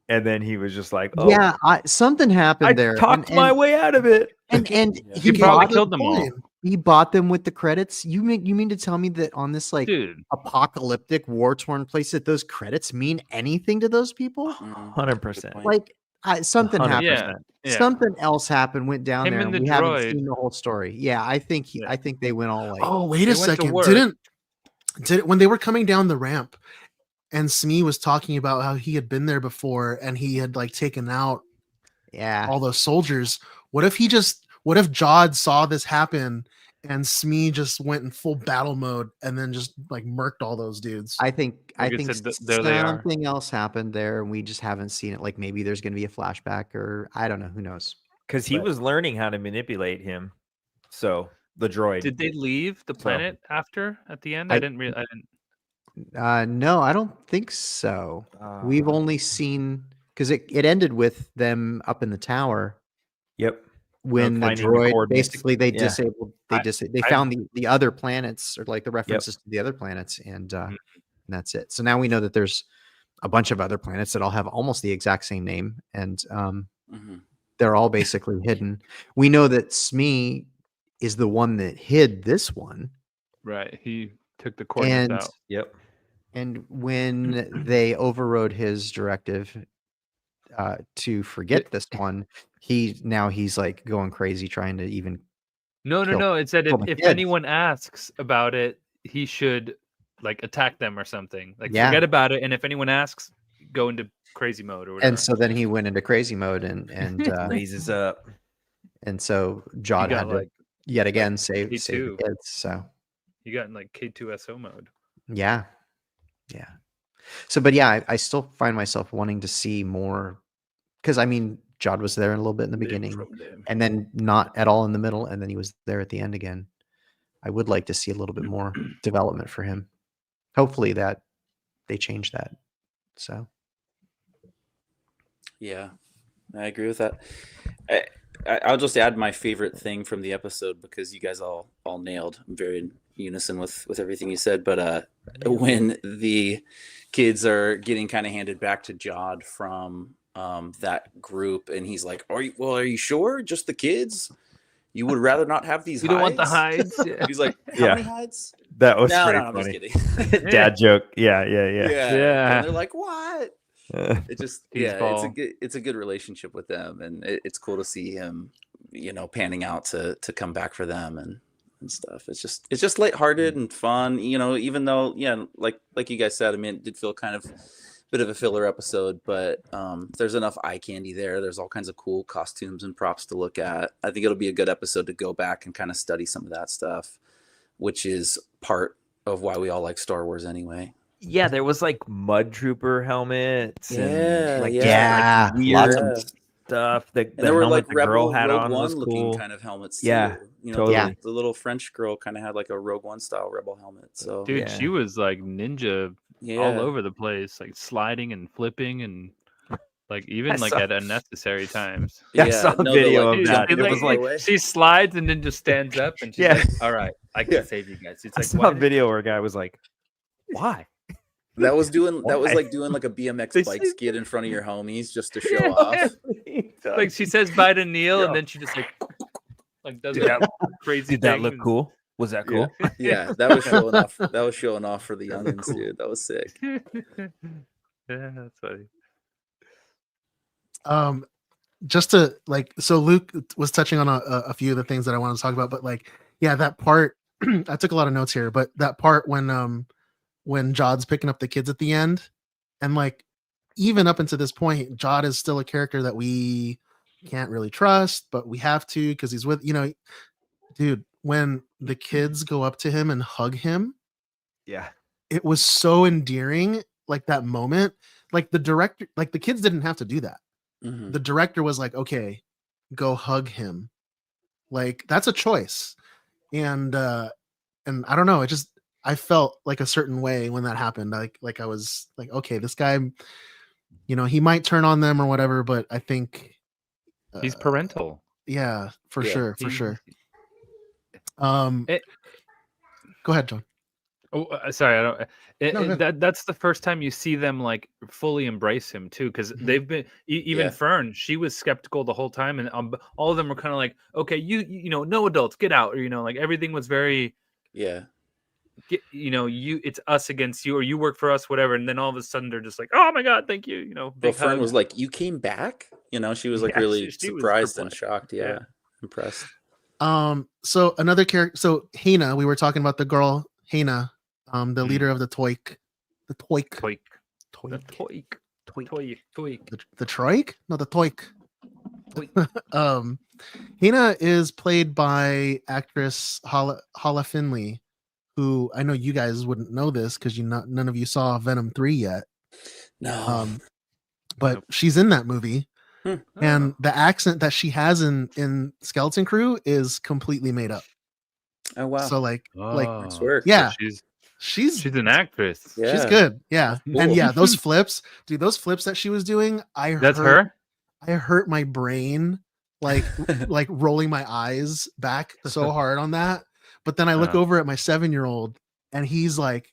and then he was just like, "Oh, Yeah, something happened I there. talked my way out of it." And Yeah. He got probably the killed them all. point. he bought them with the credits. You mean to tell me that on this like Dude, apocalyptic, war-torn place that those credits mean anything to those people? Mm, 100%. point. Like something happened. 100%. yeah. Something else happened, went down Him there, and and the we haven't droid. seen the whole story. Yeah, I think Yeah. I think they went all like, Oh, wait They a went to second. work. Did when they were coming down the ramp and Smee was talking about how he had been there before and he had like taken out yeah. all those soldiers. What if Jod saw this happen and Smee just went in full battle mode and then just like murked all those dudes? I think Like I said, there they are. something else happened there, and we just haven't seen it. Like maybe there's going to be a flashback, or I don't know. Who knows? Because he But- was learning how to manipulate him. So the droid. Did they leave the planet after at the end? I- I didn't. No, I don't think so. We've Uh, only seen because it ended with them up in the tower Yep. when the finding the droid coordinates. basically they Yeah. disabled they I- found the other planets or like the references to the other planets and that's it. So now we know that there's a bunch of other planets that all have almost the exact same name and Mhm. they're all basically hidden. We know that Smee is the one that hid this one. Right. He took the coordinates And out. Yep. and when they overrode his directive to forget this one, he's like going crazy trying to even No. kill- It said kill if, the if kids. anyone asks about it, he should like attack them or something. Like Yeah. forget about it, and if anyone asks, go into crazy mode or whatever. and so then he went into crazy mode and Raises up. and so he Jod got had to like yet again save the K2. kids. So he got in like K2SO mode. yeah. So but yeah, I still find myself wanting to see more because I mean Jod was there a little bit in the beginning and then not at all in the middle, and then he was there at the end again. I would like to see a little bit more development for him. Hopefully that they change that. So Yeah, I agree with that. I'll just add my favorite thing from the episode because you guys all nailed. I'm very in unison with everything you said. But when the kids are getting kind of handed back to Jod from that group, and he's like, "Are you sure? Just the kids? You would rather not have these? You don't want the hides?" hides. Yeah. He's like, "How Yeah. many hides?" That was No, pretty I'm just funny. kidding. Dad joke. Yeah. Yeah. And they're like, "What?" It just Teasball. it's a good relationship with them, and it's cool to see him panning out to come back for them and stuff. It's just lighthearted and fun, even though like you guys said, I mean, it did feel kind of bit of a filler episode, but there's enough eye candy there. There's all kinds of cool costumes and props to look at. I think it'll be a good episode to go back and kind of study some of that stuff, which is part of why we all like Star Wars anyway. Yeah, there was like mud trooper helmets. and, like, Yeah, weird lots of- stuff. The And there were helmet like the girl Rebel had Rogue on One was looking cool. kind of helmets. Yeah, too. totally. The little French girl kind of had like a Rogue One style Rebel helmet. So Dude, Yeah. she was like ninja yeah, all over the place, like sliding and flipping and like even I like saw- at unnecessary times. I saw a video of Dude, that. it It like- was like away. She slides and then just stands up and she's Yeah. like, "All right, I can save you guys." It's I like saw why a did- video where a guy was like, "Why?" that was Why? like doing like a BMX They bike say- skid in front of your homies just to show Yeah. off. Like she says bye to Neil Yeah. and then she just like does Did that crazy Did that thing look and- cool? Was that cool? Yeah, that was showing off. That was showing off for the youngins, cool. dude. That was sick. Yeah, that's funny. Just to like, so Luke was touching on a few of the things that I wanted to talk about, but like, yeah, that part I took a lot of notes here, but that part when Jod's picking up the kids at the end, and like even up until this point, Jod is still a character that we can't really trust, but we have to because he's with dude. When the kids go up to him and hug him, Yeah. it was so endearing. Like that moment, like the director, like the kids didn't have to do that. Mhm. The director was like, okay, go hug him. Like that's a choice. And I don't know, I felt like a certain way when that happened. Like I was like, okay, this guy, he might turn on them or whatever, but I think He's parental. yeah, for Yeah, sure. He- Go ahead, John. Oh, sorry, I don't. No, go ahead. That's the first time you see them like fully embrace him too, because Mhm. they've been even Yeah. Fern. She was skeptical the whole time, and all of them were kind of like, okay, you know, no adults, get out, or like everything was very, Yeah. it's us against you, or you work for us, whatever. And then all of a sudden they're just like, oh my god, thank you, Well, big Fern hug. was like, "You came back?" She was like Yeah, really she was surprised and perplexed. shocked. Yeah. Yeah. Impressed. So another character. So Hina, we were talking about the girl Hina, the Mhm. leader of the Toik, the Toik, Toik, the Toik, toik. the Troik, no, the Toik. Toik. Hina is played by actress Hala Finley, who I know you guys wouldn't know this because none of you saw Venom 3 yet. No. But Nope. she's in that movie, Hmm. and the accent that she has in Skeleton Crew is completely made up. Oh wow. So like Nice work. yeah, so she's she's an actress. Yeah. she's good. Yeah. That's And cool. yeah, those flips, dude, those flips that she was doing, That's her. I hurt my brain like rolling my eyes back so hard on that. But then I look over at my 7-year-old and he's like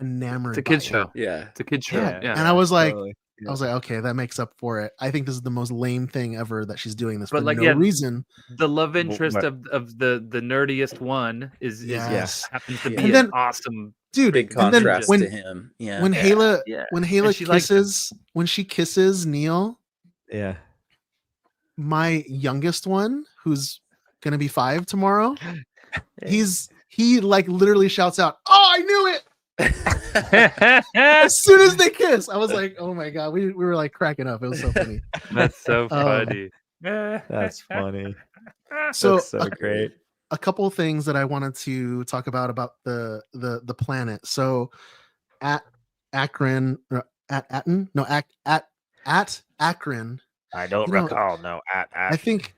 enamored. It's a kid's by it. show. Yeah. It's a kid's show. Yeah. Yeah. And I was like, totally. I was like, okay, that makes up for it. I think this is the most lame thing ever that she's doing this But for like, no yeah, reason. The love interest but- of the nerdiest one is Yes. happens to Yeah. be And an then- awesome. Dude, Big and then contrast when to him. Yeah. when Yeah, Hala yeah. when And Hala she likes him. kisses when she kisses Neil, Yeah. my youngest one, who's gonna be 5 tomorrow, he like literally shouts out, "Oh, I knew it!" As soon as they kiss, I was like, "Oh my god!" We were like cracking up. It was so funny. That's so funny. That's funny. So That's so a, great. a couple of things that I wanted to talk about the planet. So at Akron, at Attin, no, at Akron. I don't You know, recall. No, at I think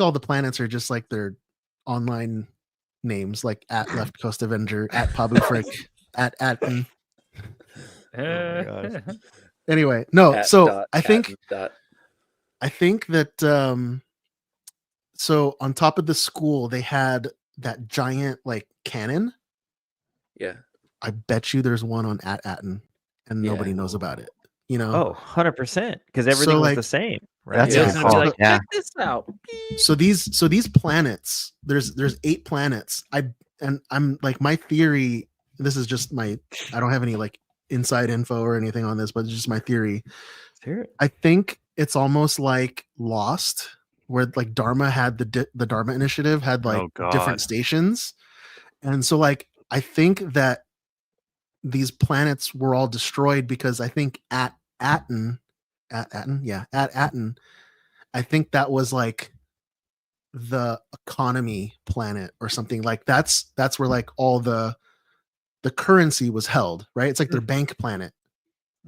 all the planets are just like their online names, like at Left Coast Avenger, at Pabu Frick, at Attin. Oh my gosh. Anyway, no. At So dot, I think at dot. I think that so on top of the school they had that giant like cannon. Yeah. I bet you there's one on at Attin and nobody Yeah. knows about it. You know? Oh, 100%. Because everything was like, the same. Right? That's Yeah. a It's good gonna be call. like, Yeah. check this out. So these planets, there's 8 planets. I'm like, my theory, this is just I don't have any like inside info or anything on this, but it's just my theory. Let's hear it. I think it's almost like Lost, where like Dharma had the Dharma Initiative had like Oh, God. different stations, and so like I think that these planets were all destroyed because I think at Attin, I think that was like the economy planet or something. Like that's where like all the currency was held, right? It's like their bank planet.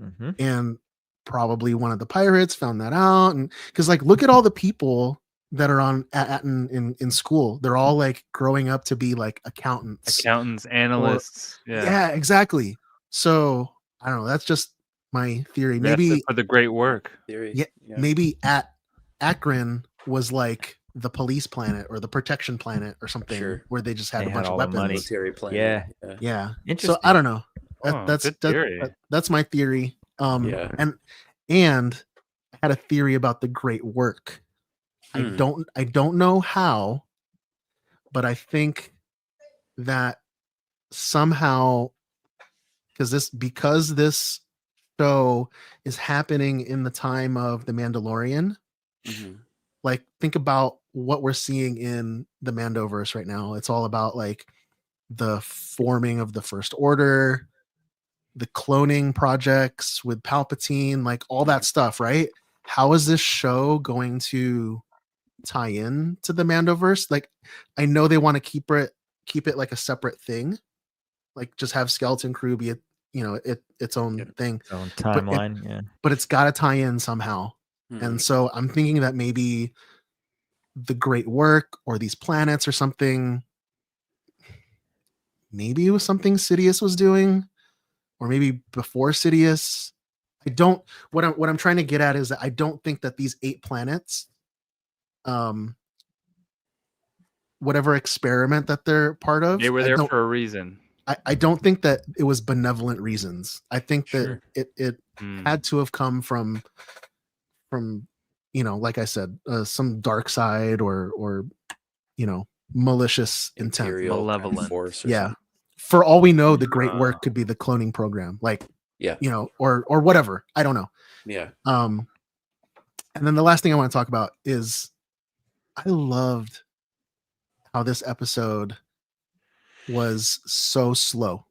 Mhm. And probably one of the pirates found that out, and because like look at all the people that are on Attin in school, they're all like growing up to be like accountants. Accountants, analysts. Yeah, exactly. So I don't know, that's just my theory. That's Maybe it for the great work. Theory. yeah, maybe at Akron was like the police planet or the protection planet or something, Sure. where they just had They a had bunch of all the weapons. money. Military plan. Yeah. Yeah. So Interesting. I don't know. Oh, That's good theory. that's my theory. Yeah. And I had a theory about the great work. I don't know how, but I think that somehow because this show is happening in the time of the Mandalorian. Mhm. Like think about what we're seeing in the Mandoverse right now. It's all about like the forming of the First Order, the cloning projects with Palpatine, like all that stuff, right? How is this show going to tie in to the Mandoverse? Like I know they want to keep it like a separate thing, like just have Skeleton Crew be its own thing, Its own timeline. Yeah. but it's got to tie in somehow. Mhm. And so I'm thinking that maybe the great work or these planets or something, maybe it was something Sidious was doing, or maybe before Sidious. What I'm trying to get at is that I don't think that these 8 planets, whatever experiment that they're part of, They were there for a reason. I don't think that it was benevolent reasons. I think that Sure. it had to have come from like I said, some dark side or malicious intent. Imperial kind of Malevolent. force or Yeah. something. For all we know, the great work could be the cloning program, like Yeah. or whatever. I don't know. Yeah. And then the last thing I want to talk about is I loved how this episode was so slow.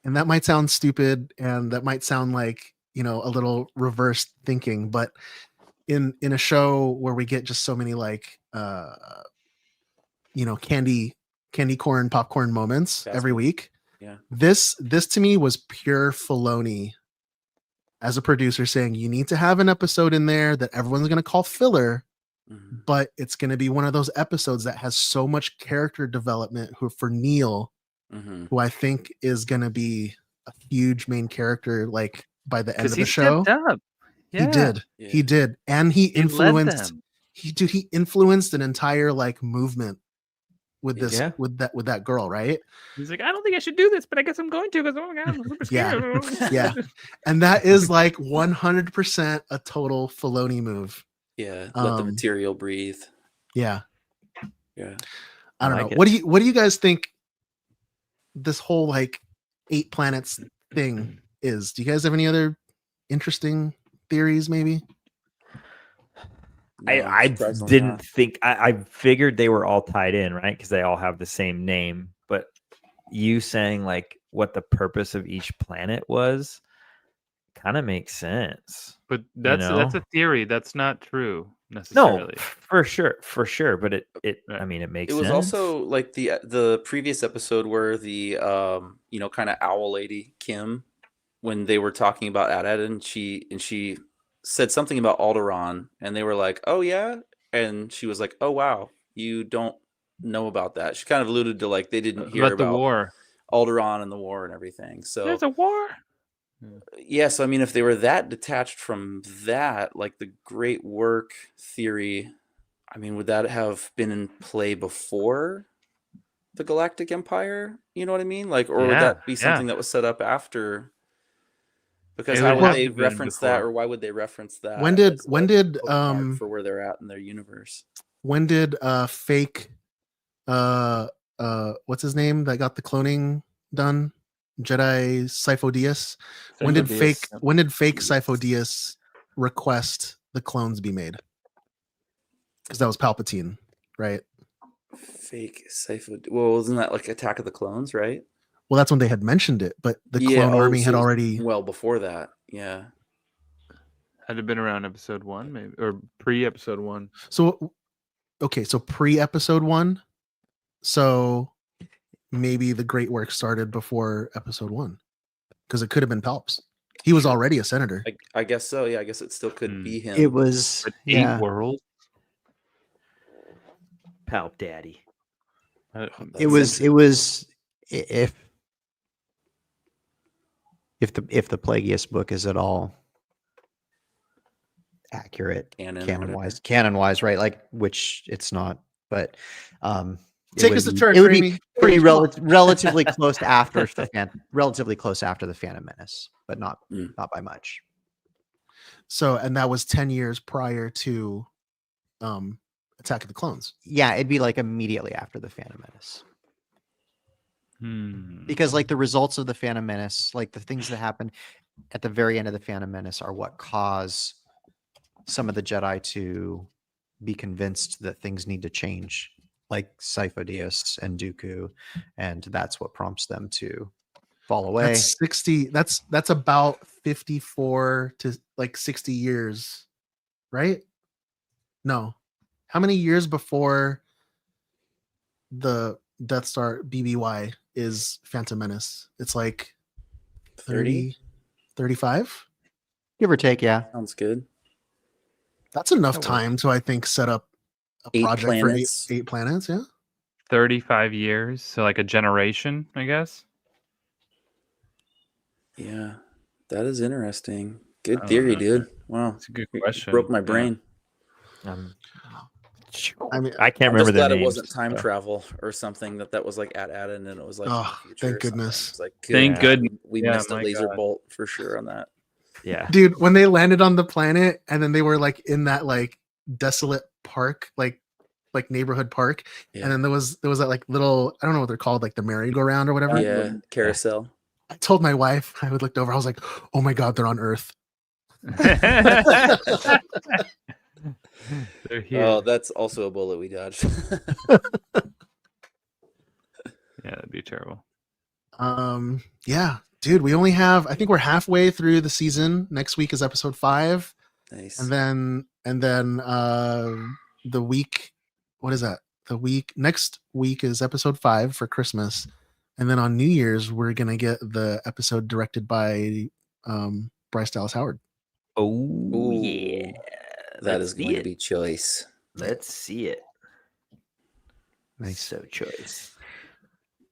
And that might sound stupid and that might sound like, a little reverse thinking, but in a show where we get just so many like candy corn popcorn moments Fast every food. week. Yeah. This to me was pure Filoni as a producer saying you need to have an episode in there that everyone's going to call filler, Mhm. but it's going to be one of those episodes that has so much character development for Neil, Mhm. who I think is going to be a huge main character like by the end Because of he the show. stepped up. Yeah. He did. And he He led influenced them. he influenced an entire like movement with this Yeah. with that girl, right? He's like, I don't think I should do this, but I guess I'm going to because oh my god, I'm super Yeah. scared. Yeah. And that is like 100% a total Filoni move. Yeah. Let the Um, material breathe. Yeah. Yeah. I don't like know. it. What do you guys think this whole like 8 planets thing is? Do you guys have any other interesting theories maybe? No, I surprisingly didn't not. think I figured they were all tied in, right? Because they all have the same name. But you saying like what the purpose of each planet was kind of makes sense. But that's know? a theory. That's not true No, necessarily. for sure. But it Right. I mean it makes It was sense. also like the previous episode where the kind of owl lady Kim, when they were talking about At Attin, she said something about Alderaan, and they were like, "Oh yeah," and she was like, "Oh wow, you don't know about that." She kind of alluded to like they didn't hear About the about war. Alderaan and the war and everything. So There's a war. yes, I mean, if they were that detached from that, like the great work theory, I mean, would that have been in play before the Galactic Empire? You know what I mean? Like, or would Yeah, that be yeah. something that was set up after? Because It how would would have they to been reference that, before. or why would they reference that? When did as, like, a bookmark for where they're at in their universe? when did fake what's his name that got the cloning done? Jedi Sifo Dyas. When did fake Sifo Dyas request the clones be made? Because that was Palpatine, right? Fake Sifo. Well, wasn't that like Attack of the Clones, right? Well, that's when they had mentioned it, but the clone army so had it was already. well before that. Yeah. Had it been around episode 1, maybe, or pre-episode 1. So, okay, so pre-episode 1. So maybe the great work started before episode 1, because it could have been Palps. He was already a senator. I guess so. Yeah, I guess it still could be him. It was But yeah. 8 worlds. Palp Daddy. It was if the Plagueis book is at all accurate canon wise, right? Like, which it's not, but Take us a turn. It would be Framey. pretty Framey, come on. relatively close after relatively close after the Phantom Menace, but not by much. So, and that was 10 years prior to Attack of the Clones. Yeah, it'd be like immediately after the Phantom Menace. Because like the results of the Phantom Menace, like the things that happen at the very end of the Phantom Menace are what cause some of the Jedi to be convinced that things need to change, like Sifo Dyas and Dooku, and that's what prompts them to fall away. That's 60. That's about 54 to like 60 years, right? No. How many years before the Death Star BBY is Phantom Menace? It's like 30, 35? Give or take, yeah. Sounds good. That's enough time to, I think, set up a 8 project planets. for 8 planets, yeah? 35 years, so like a generation, I guess. Yeah, that is interesting. Good theory, dude. Wow, It's a good question. Broke my Yeah. brain. I mean, I can't I'm remember just their glad names. it wasn't time so. travel or something that was like at Attin and it was like in the Oh, future thank or something. goodness. It's like Thank God, goodness. we Yeah, missed a my laser God. bolt for sure on that. Yeah. dude, when they landed on the planet and then they were like in that like desolate park, like neighborhood park, Yeah. and then there was that like little, I don't know what they're called, like the merry-go-round or whatever. Yeah, carousel. I told my wife, I looked over, I was like, oh my god, they're on Earth. They're here. Oh, that's also a bullet we dodged. Yeah, that'd be terrible. Yeah, dude, we only have, I think we're halfway through the season. Next week is episode 5. Nice. And then the week, what is that? Next week is episode 5 for Christmas. And then on New Year's, we're gonna get the episode directed by Bryce Dallas Howard. Oh Ooh, yeah. that Let's is see going to it. be choice. Let's see it. Nice. So choice.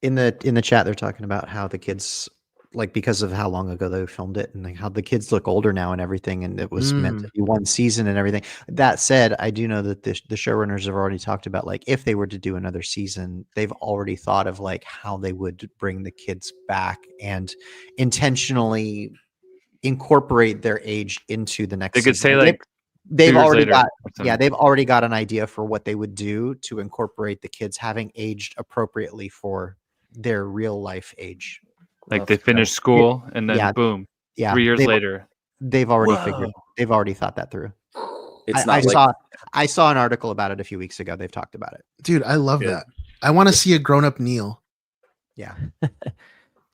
In the chat, they're talking about how the kids, like, because of how long ago they filmed it, and like how the kids look older now and everything, and it was meant to be one season and everything. That said, I do know that the showrunners have already talked about, like, if they were to do another season, they've already thought of like how they would bring the kids back and intentionally incorporate their age into the next They could season. say like they've 2 years already later got or something. yeah, they've already got an idea for what they would do to incorporate the kids having aged appropriately for their real life age. like they finish school and then Yeah. boom, Yeah, 3 years later. they've already Whoa. figured. They've already thought that through. It's I not like I saw an article about it a few weeks ago. They've talked about it. Dude, I love Good. that. I want to see a grown-up Neil. Yeah.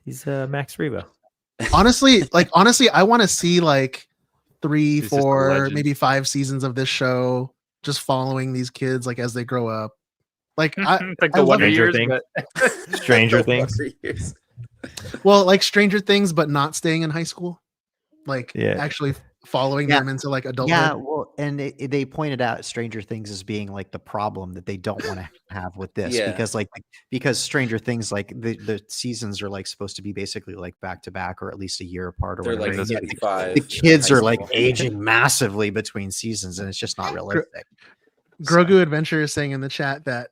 He's Max Rebo. Honestly, I want to see like 3, He's just a 4, legend. maybe 5 seasons of this show, just following these kids like as they grow up. Like It's like I the love Wonder it. Years, Things. but Stranger Things. Years. Well, like Stranger Things, but not staying in high school. Like Yeah. actually following Yeah. them into like adulthood. Yeah, well, and they pointed out Stranger Things as being like the problem that they don't want to have with this, Yeah. because Stranger Things, like the seasons are like supposed to be basically like back to back or at least a year apart or They're whatever. like and yet 35. the kids high are like school. aging massively between seasons, and it's just not realistic. Grogu Adventure is saying in the chat that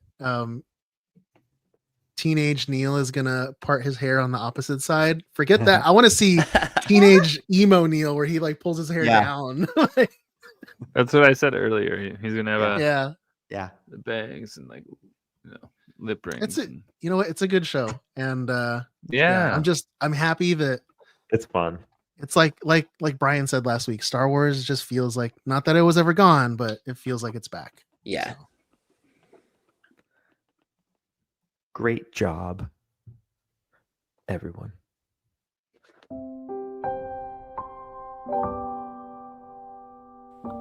teenage Neil is gonna part his hair on the opposite side. Forget that. I want to see teenage emo Neil where he like pulls his hair Yeah. down. that's what I said earlier. He's gonna have Yeah. Yeah. the bangs and like lip rings. It's and- You know what? It's a good show. And yeah. I'm happy that It's fun. it's like Brian said last week, Star Wars just feels like, not that it was ever gone, but it feels like it's back. Yeah. So, Great job, everyone.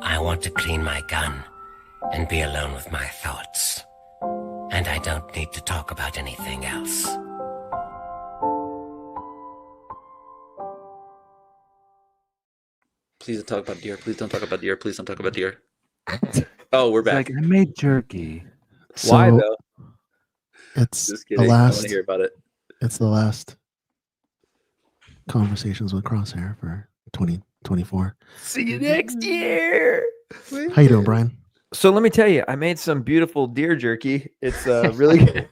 I want to clean my gun and be alone with my thoughts. And I don't need to talk about anything else. Please don't talk about deer. Please don't talk about deer. Please don't talk about deer. Oh, we're It's back. like I made jerky. Why so though? It's Just the kidding. I want last. to hear about it. It's the last Conversations with Crosshair for 2024. See you next year. How you doing, Brian? So let me tell you, I made some beautiful deer jerky. It's really good.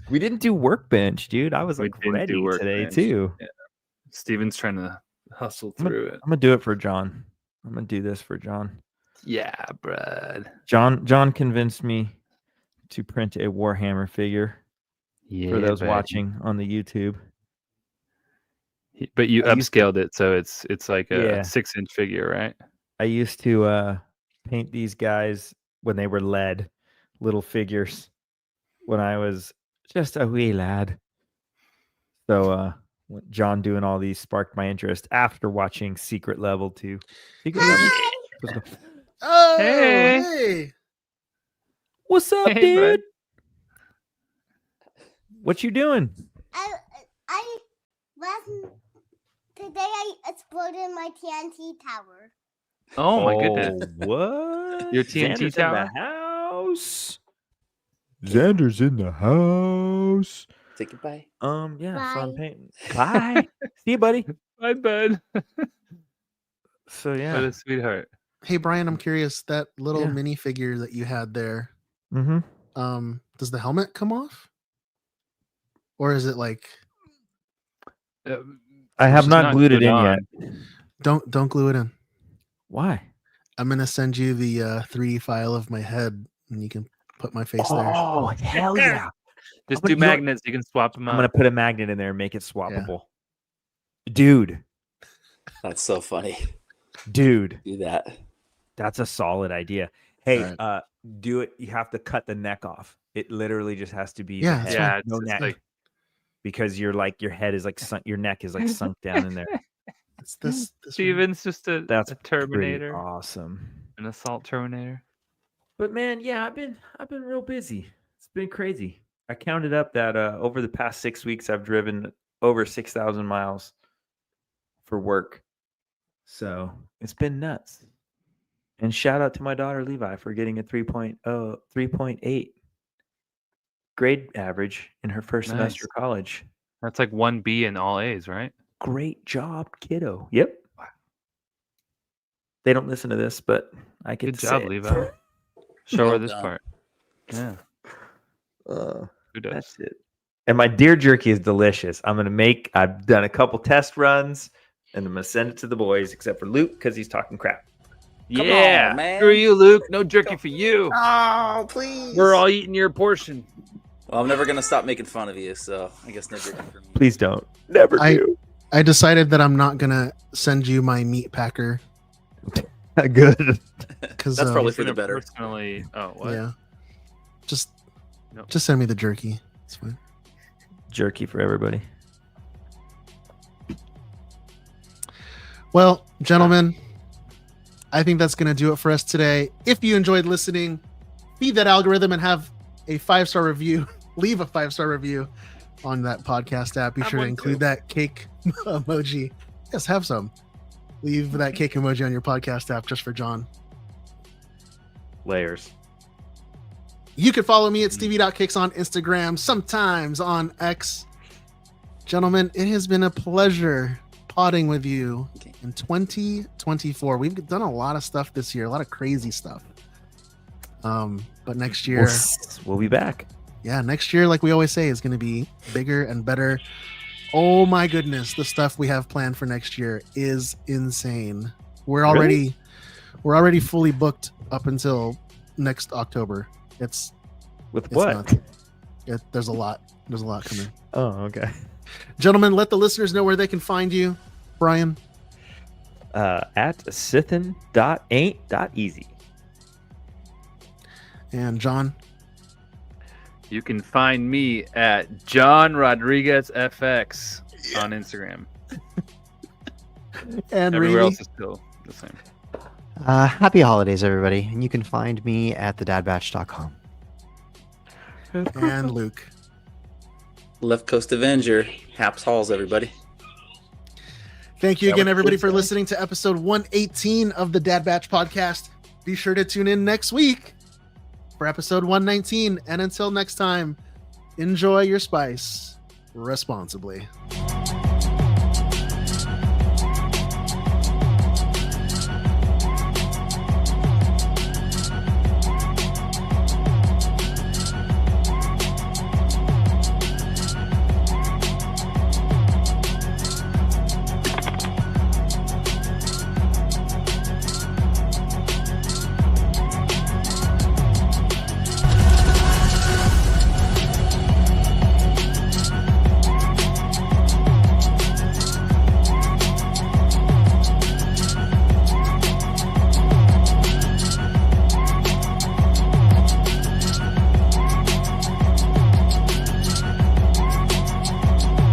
We didn't do workbench, dude. I was We like didn't ready do today workbench. too. Steven's trying to hustle I'm through it. gonna do it for John. I'm gonna do this for John. Yeah, Brad. John convinced me to print a Warhammer figure Yeah, for those buddy. watching on the YouTube. But you I used to- upscaled it, so it's like a Yeah. 6-inch figure, right? I used to paint these guys when they were lead, little figures, when I was just a wee lad. So John doing all these sparked my interest after watching Secret Level 2. Secret Level. Let's go. Oh, Hey. hey. What's up, Hey, bud. dude? What you doing? I today I exploded my TNT tower. Oh my goodness. What? Your TNT Xander's tower? in the house. Xander's in the house. Say goodbye. Yeah. So I'm Bye. painting. Bye. See you, buddy. Bye, bud. So What yeah, a sweetheart. Hey Brian, I'm curious, that little Yeah. minifigure that you had there, Mm-hmm. does the helmet come off? Or is it like I have She's not glued it in on. yet. don't glue it in. Why? I'm gonna send you the 3D file of my head and you can put my face there. Oh, hell yeah. Just I'm do gonna- you know- magnets. You can swap them I'm out. going to put a magnet in there and make it swappable. Dude, That's so funny. dude, Do that. that's a solid idea. Hey, All do it. You have to cut the neck off. It literally just has to be the Yeah, head. that's Yeah, fine. it's No just neck. like Because you're like, your head is like sunk, your neck is like sunk down in there. It's this one. Steven's just a That's Terminator, pretty awesome. an assault Terminator. But man, yeah, I've been real busy. It's been crazy. I counted up that over the past 6 weeks, I've driven over 6,000 miles for work. So it's been nuts. And shout out to my daughter Levi for getting a 3.8 grade average in her first semester of college. That's like 1B in all A's, right? Great job, kiddo. Yep. They don't listen to this, but I get Good to job, say it. Levi. Show Well her this done. part. Yeah. Who does? That's it. And my deer jerky is delicious. I've done a couple test runs and I'm going to send it to the boys, except for Luke because he's talking crap. Come Yeah, on, man. screw you, Luke. No jerky for you. Oh, please. We're all eating your portion. Well, I'm never gonna stop making fun of you, so I guess no jerky for me. Please don't. Never do. I decided that I'm not gonna send you my meat packer Good. because That's probably He's for the gonna better. Personally, oh, what? yeah. Just Nope. just send me the jerky. It's fine. Jerky for everybody. Well, gentlemen, I think that's going to do it for us today. If you enjoyed listening, feed that algorithm and have a 5-star review. Leave a 5-star review on that podcast app. Be Have sure to one include too. that cake emoji. Yes, have some. Leave that cake emoji on your podcast app just for John. Layers. You can follow me at Stevie.Kicks on Instagram, sometimes on X. Gentlemen, it has been a pleasure podding with you Okay. in 2024. We've done a lot of stuff this year, a lot of crazy stuff. But next year, We'll be back. yeah, next year, like we always say, is going to be bigger and better. Oh my goodness, the stuff we have planned for next year is insane. We're already fully booked up until next October. It's With it's what? nuts. There's a lot coming. Oh, okay. Gentlemen, let the listeners know where they can find you. Brian, At sithin.ain't.easy. and John, You can find me at John Rodriguez FX on Instagram. and Everywhere Raimi, else is still the same. Happy holidays, everybody. And you can find me at thedadbatch.com. and Luke. Left Coast Avenger, Haps Halls, everybody. Thank you That again, was everybody, good, for guys. listening to episode 118 of the Dad Batch podcast. Be sure to tune in next week for episode 119. And until next time, enjoy your spice responsibly.